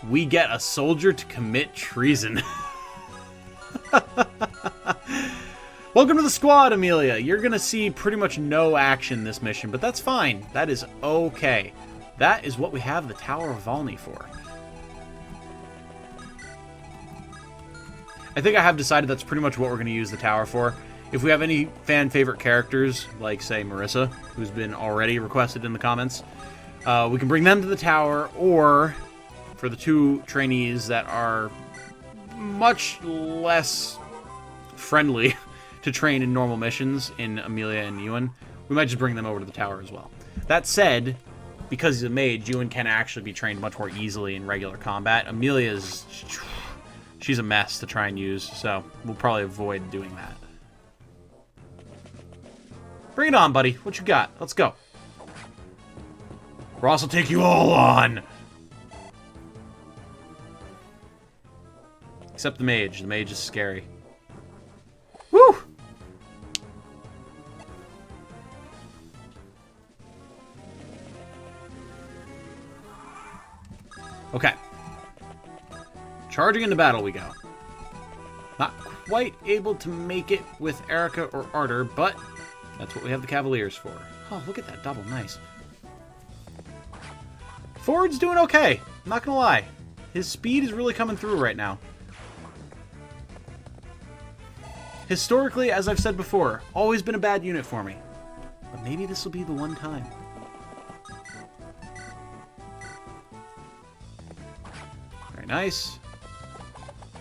we get a soldier to commit treason. Welcome to the squad, Amelia. You're gonna see pretty much no action this mission, but that's fine. That is okay. That is what we have the Tower of Volney for. I think I have decided that's pretty much what we're going to use the tower for. If we have any fan favorite characters, like, say, Marissa, who's been already requested in the comments, we can bring them to the tower, or for the two trainees that are much less friendly to train in normal missions, in Amelia and Ewan, we might just bring them over to the tower as well. That said, because he's a mage, Ewan can actually be trained much more easily in regular combat. Amelia's... she's a mess to try and use, so we'll probably avoid doing that. Bring it on, buddy. What you got? Let's go. Ross will take you all on! Except the mage. The mage is scary. Woo! Okay. Charging into battle we go. Not quite able to make it with Eirika or Arter, but that's what we have the Cavaliers for. Oh, look at that double. Nice. Ford's doing okay. I'm not gonna lie. His speed is really coming through right now. Historically, as I've said before, always been a bad unit for me. But maybe this will be the one time. Very nice.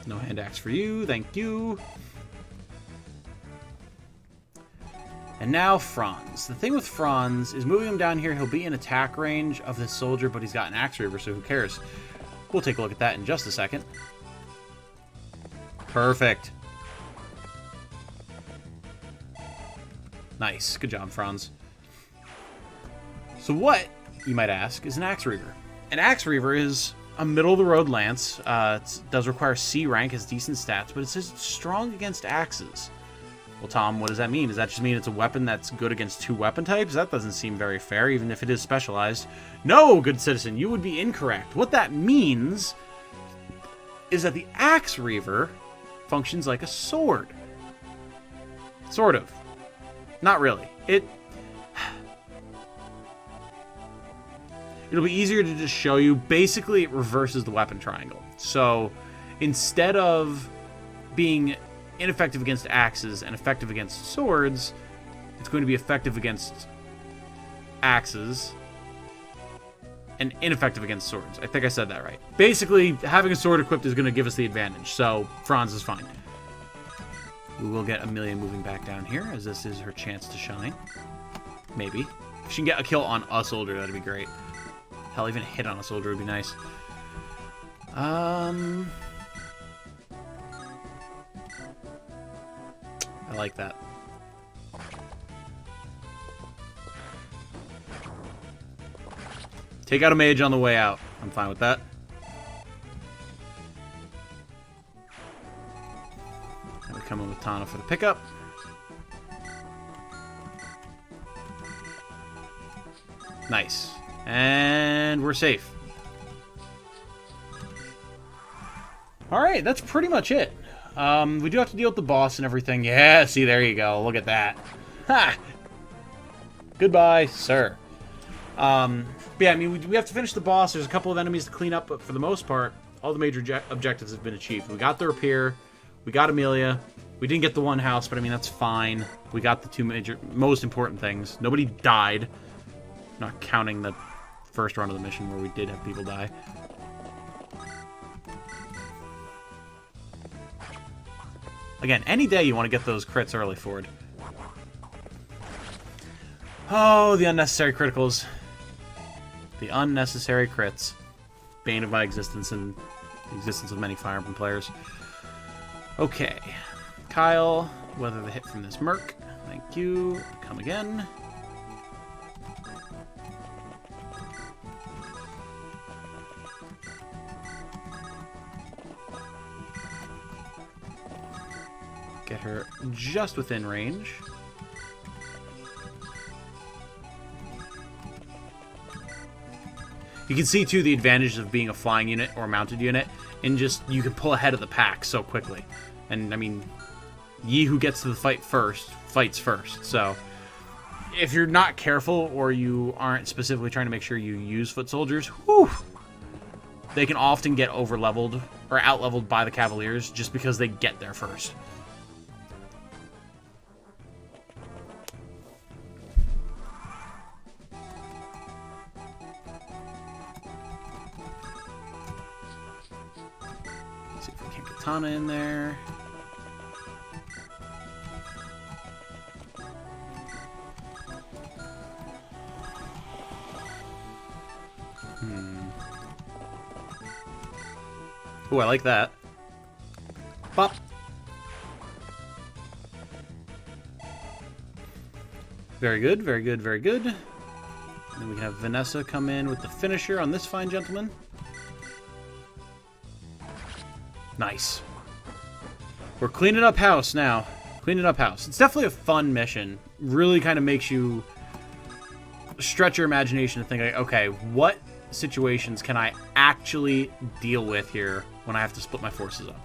No hand axe for you, thank you. And now Franz. The thing with Franz is moving him down here, he'll be in attack range of this soldier, but he's got an axe reaver, so who cares? We'll take a look at that in just a second. Perfect. Nice. Good job, Franz. So what, you might ask, is an axe reaver? An axe reaver is a middle-of-the-road lance. It does require C rank, has decent stats, but it says it's strong against axes. Well, Tom, what does that mean? Does that just mean it's a weapon that's good against two weapon types? That doesn't seem very fair, even if it is specialized. No, good citizen, you would be incorrect. What that means is that the axe reaver functions like a sword. Sort of. Not really. It'll be easier to just show you. Basically, it reverses the weapon triangle. So, instead of being ineffective against axes and effective against swords, it's going to be effective against axes and ineffective against swords. I think I said that right. Basically, having a sword equipped is going to give us the advantage, so Franz is fine. We will get Amelia moving back down here, as this is her chance to shine. Maybe. If she can get a kill on a soldier, that'd be great. Hell, even a hit on a soldier would be nice. I like that. Take out a mage on the way out. I'm fine with that. And we come in with Tana for the pickup. Nice. And we're safe. Alright, that's pretty much it. We do have to deal with the boss and everything. Yeah, see, there you go. Look at that. Ha! Goodbye, sir. Yeah, I mean, we have to finish the boss. There's a couple of enemies to clean up, but for the most part, all the major objectives have been achieved. We got the repair. We got Amelia. We didn't get the one house, but I mean, that's fine. We got the two most important things. Nobody died. Not counting the first run of the mission where we did have people die. Again, any day you want to get those crits early, Ford. Oh, the unnecessary criticals. The unnecessary crits. Bane of my existence and the existence of many Fire Emblem players. Okay. Kyle, weather the hit from this merc. Thank you. Come again. Get her just within range. You can see, too, the advantage of being a flying unit or a mounted unit, and just, you can pull ahead of the pack so quickly. And, I mean, ye who gets to the fight first, fights first. So, if you're not careful, or you aren't specifically trying to make sure you use foot soldiers, whew, they can often get over-leveled, or out-leveled by the Cavaliers, just because they get there first. Tana in there. Ooh, I like that. Pop. Very good, very good, very good. And then we can have Vanessa come in with the finisher on this fine gentleman. Nice. We're cleaning up house now. Cleaning up house. It's definitely a fun mission. Really kind of makes you stretch your imagination and think, like, okay, what situations can I actually deal with here when I have to split my forces up?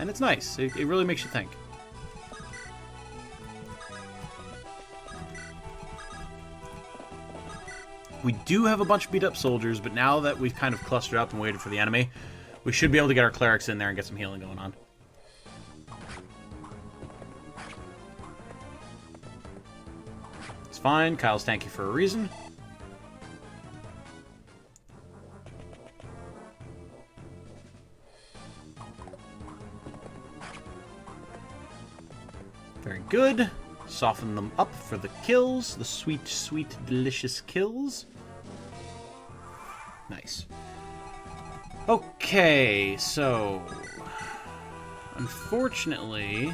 And it's nice. It really makes you think. We do have a bunch of beat up soldiers, but now that we've kind of clustered up and waited for the enemy, we should be able to get our clerics in there and get some healing going on. It's fine. Kyle's tanky for a reason. Very good. Soften them up for the kills. The sweet, sweet, delicious kills. Nice. Okay, so unfortunately,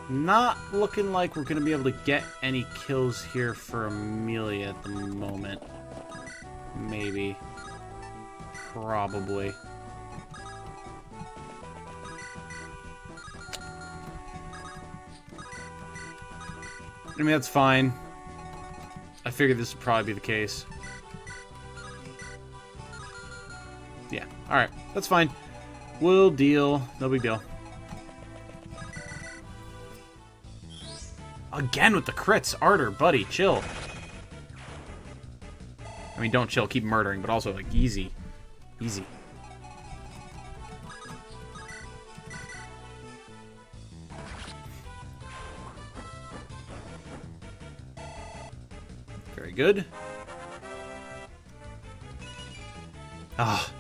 not looking like we're going to be able to get any kills here for Amelia at the moment. Maybe. Probably. I mean, that's fine. I figured this would probably be the case. Yeah, alright. That's fine. We'll deal. No big deal. Again with the crits. Ardor, buddy, chill. I mean, don't chill. Keep murdering, but also, like, easy. Easy. Very good. Ah.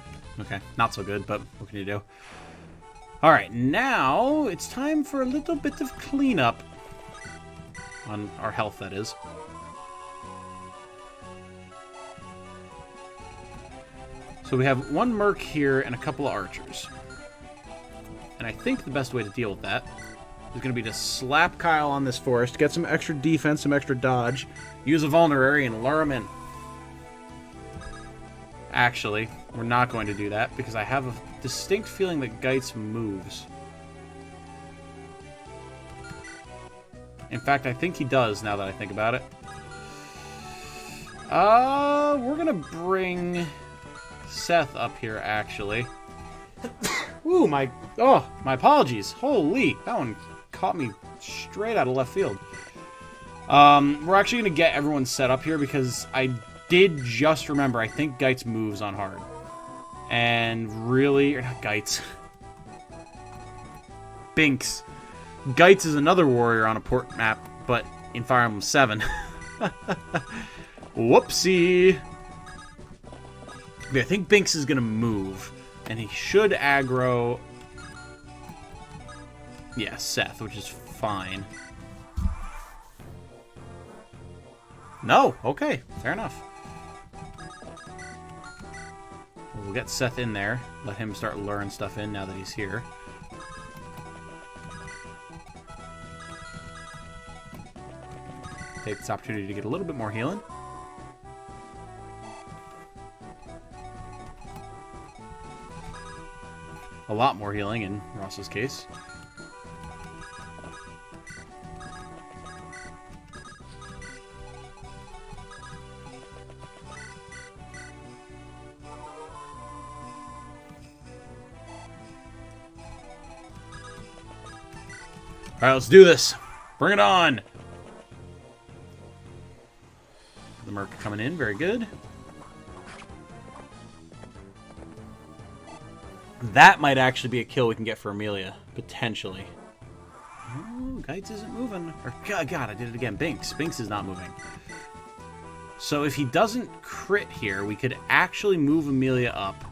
Okay, not so good, but what can you do? Alright, now it's time for a little bit of cleanup On our health, that is. So we have one merc here and a couple of archers. And I think the best way to deal with that is going to be to slap Kyle on this forest, get some extra defense, some extra dodge, use a vulnerary, and lure him in. Actually, we're not going to do that because I have a distinct feeling that Geitz moves. In fact, I think he does now that I think about it. We're going to bring Seth up here, actually. Ooh, my apologies. Holy, that one caught me straight out of left field. We're actually going to get everyone set up here because I did just remember, I think Geitz moves on hard. And really, or not Geitz. Binks. Geitz is another warrior on a port map, but in Fire Emblem 7. Whoopsie. I think Binks is going to move. And he should aggro... yeah, Seth, which is fine. No! Okay, fair enough. We'll get Seth in there. Let him start luring stuff in now that he's here. Take this opportunity to get a little bit more healing. A lot more healing in Ross's case. Alright, let's do this. Bring it on! The Merc coming in, very good. That might actually be a kill we can get for Amelia, potentially. Oh, Geitz isn't moving. Or, God, I did it again. Binks. Binks is not moving. So if he doesn't crit here, we could actually move Amelia up,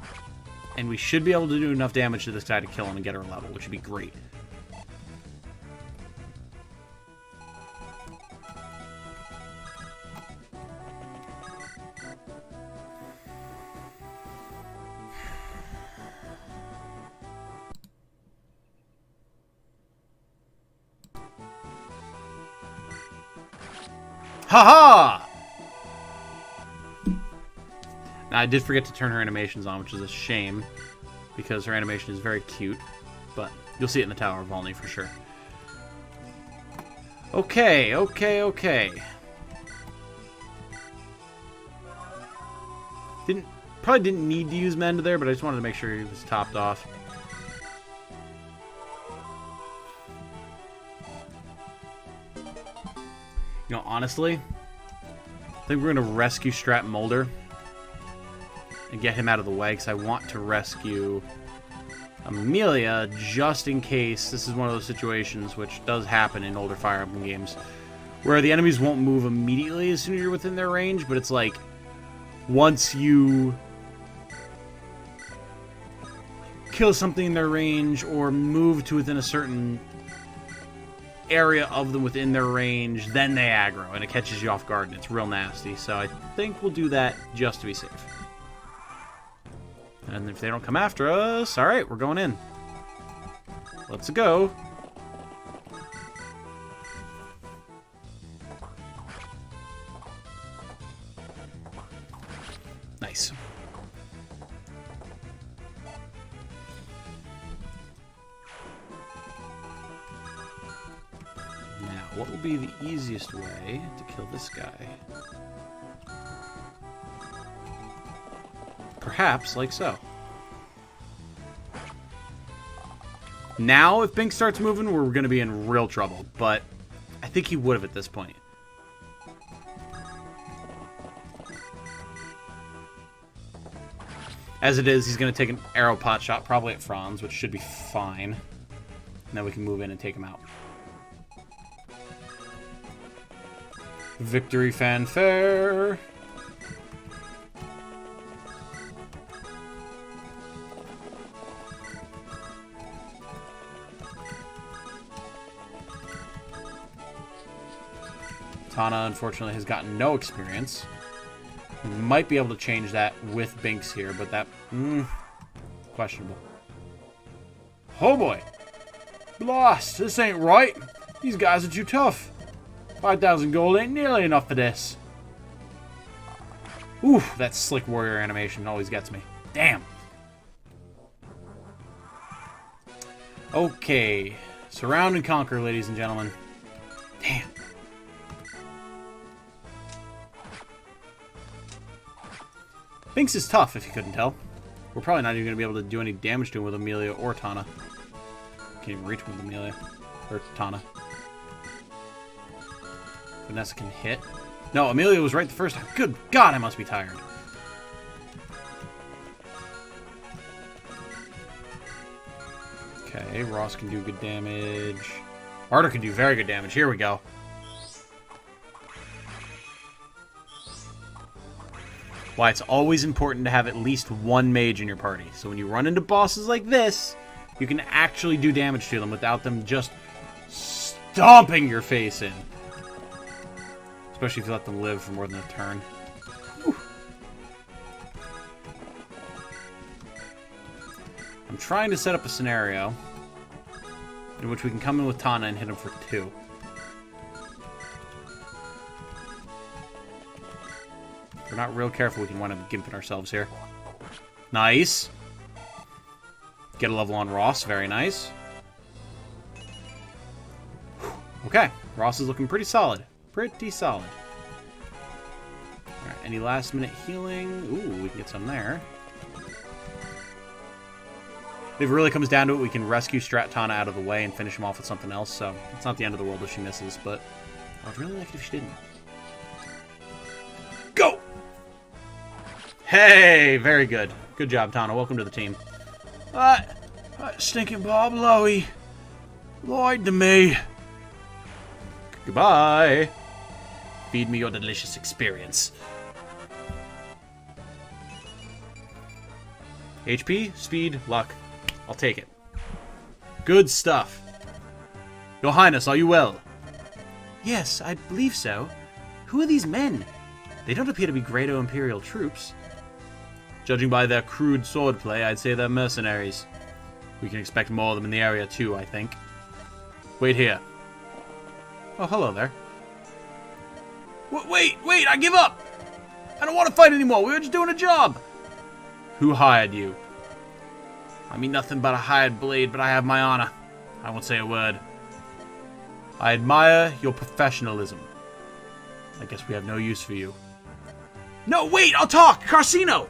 and we should be able to do enough damage to this guy to kill him and get her level, which would be great. Haha! Now, I did forget to turn her animations on, which is a shame, because her animation is very cute, but you'll see it in the Tower of Volney for sure. Okay. Probably didn't need to use Mend there, but I just wanted to make sure he was topped off. You know, honestly, I think we're going to rescue Strat Mulder and get him out of the way, because I want to rescue Amelia just in case this is one of those situations, which does happen in older Fire Emblem games, where the enemies won't move immediately as soon as you're within their range, but it's like, once you kill something in their range or move to within a certain area of them within their range, then they aggro, and it catches you off guard, and it's real nasty. So I think we'll do that just to be safe. And if they don't come after us, alright, we're going in. Let's go. Nice. What will be the easiest way to kill this guy? Perhaps like so. Now, if Bink starts moving, we're going to be in real trouble, but I think he would have at this point. As it is, he's going to take an arrow pot shot, probably at Franz, which should be fine. And then we can move in and take him out. Victory fanfare. Tana, unfortunately, has gotten no experience. We might be able to change that with Binks here, but that... questionable. Oh boy! Blast! This ain't right! These guys are too tough! 5,000 gold ain't nearly enough for this. Ooh, that slick warrior animation always gets me. Damn! Okay. Surround and conquer, ladies and gentlemen. Damn. Binks is tough, if you couldn't tell. We're probably not even going to be able to do any damage to him with Amelia or Tana. Can't even reach him with Amelia. Or Tana. Vanessa can hit. No, Amelia was right the first time. Good God, I must be tired. Okay, Ross can do good damage. Arthur can do very good damage. Here we go. Why it's always important to have at least one mage in your party. So when you run into bosses like this, you can actually do damage to them without them just stomping your face in. Especially if you let them live for more than a turn. Whew. I'm trying to set up a scenario in which we can come in with Tana and hit him for 2. If we're not real careful, we can wind up gimping ourselves here. Nice. Get a level on Ross. Very nice. Okay. Ross is looking pretty solid. Pretty solid. Alright, any last minute healing? Ooh, we can get some there. If it really comes down to it, we can rescue Tana out of the way and finish him off with something else, so it's not the end of the world if she misses, but I would really like it if she didn't. Go! Hey, very good. Good job, Tana. Welcome to the team. Stinking Bob Lowy lied to me. Goodbye. Feed me your delicious experience. HP, speed, luck. I'll take it. Good stuff. Your Highness, are you well? Yes, I believe so. Who are these men? They don't appear to be Grado Imperial troops. Judging by their crude swordplay, I'd say they're mercenaries. We can expect more of them in the area too, I think. Wait here. Oh, hello there. Wait, I give up! I don't want to fight anymore, we were just doing a job! Who hired you? I mean nothing but a hired blade, but I have my honor. I won't say a word. I admire your professionalism. I guess we have no use for you. No, wait, I'll talk! Carcino!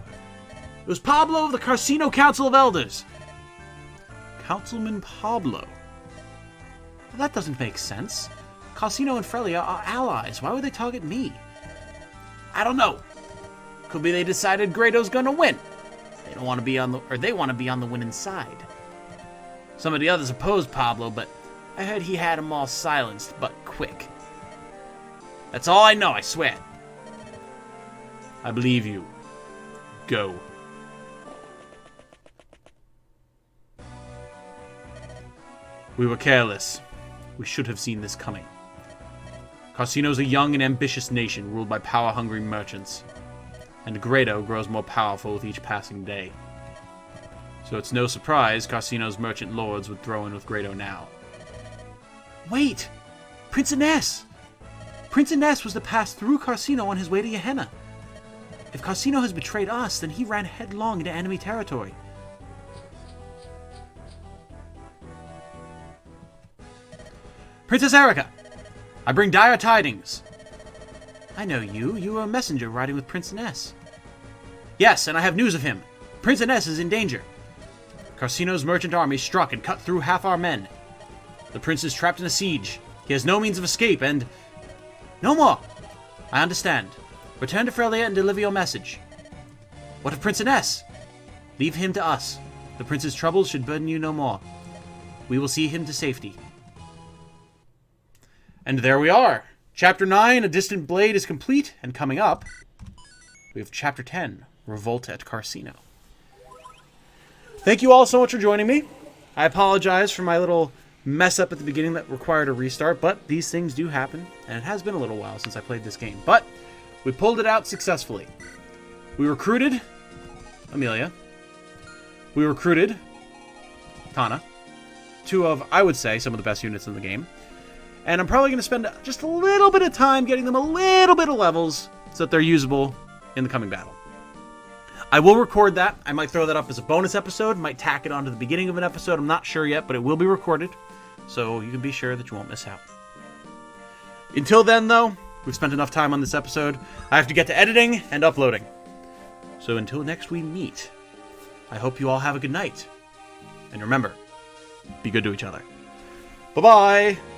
It was Pablo of the Carcino Council of Elders. Councilman Pablo? Well, that doesn't make sense. Carcino and Frelia are allies. Why would they target me? I don't know. Could be they decided Grado's gonna win. They don't want to be on the, or they want to be on the winning side. Some of the others opposed Pablo, but I heard he had them all silenced, but quick. That's all I know, I swear. I believe you. Go. We were careless. We should have seen this coming. Carcino's a young and ambitious nation ruled by power-hungry merchants. And Grado grows more powerful with each passing day. So it's no surprise Carcino's merchant lords would throw in with Grado now. Wait! Prince Renais! Prince Renais was to pass through Carcino on his way to Gehenna. If Carcino has betrayed us, then he ran headlong into enemy territory. Princess Eirika! I bring dire tidings. I know you. You were a messenger riding with Prince Renais. Yes, and I have news of him. Prince Renais is in danger. Carcino's merchant army struck and cut through half our men. The prince is trapped in a siege. He has no means of escape and... No more! I understand. Return to Frelia and deliver your message. What of Prince Renais? Leave him to us. The prince's troubles should burden you no more. We will see him to safety. And there we are. Chapter 9, A Distant Blade, is complete, and coming up, we have Chapter 10, Revolt at Carcino. Thank you all so much for joining me. I apologize for my little mess up at the beginning that required a restart, but these things do happen, and it has been a little while since I played this game. But we pulled it out successfully. We recruited Amelia. We recruited Tana. Two of, I would say, some of the best units in the game. And I'm probably going to spend just a little bit of time getting them a little bit of levels so that they're usable in the coming battle. I will record that. I might throw that up as a bonus episode. Might tack it onto the beginning of an episode. I'm not sure yet, but it will be recorded. So you can be sure that you won't miss out. Until then, though, we've spent enough time on this episode. I have to get to editing and uploading. So until next we meet, I hope you all have a good night. And remember, be good to each other. Bye-bye!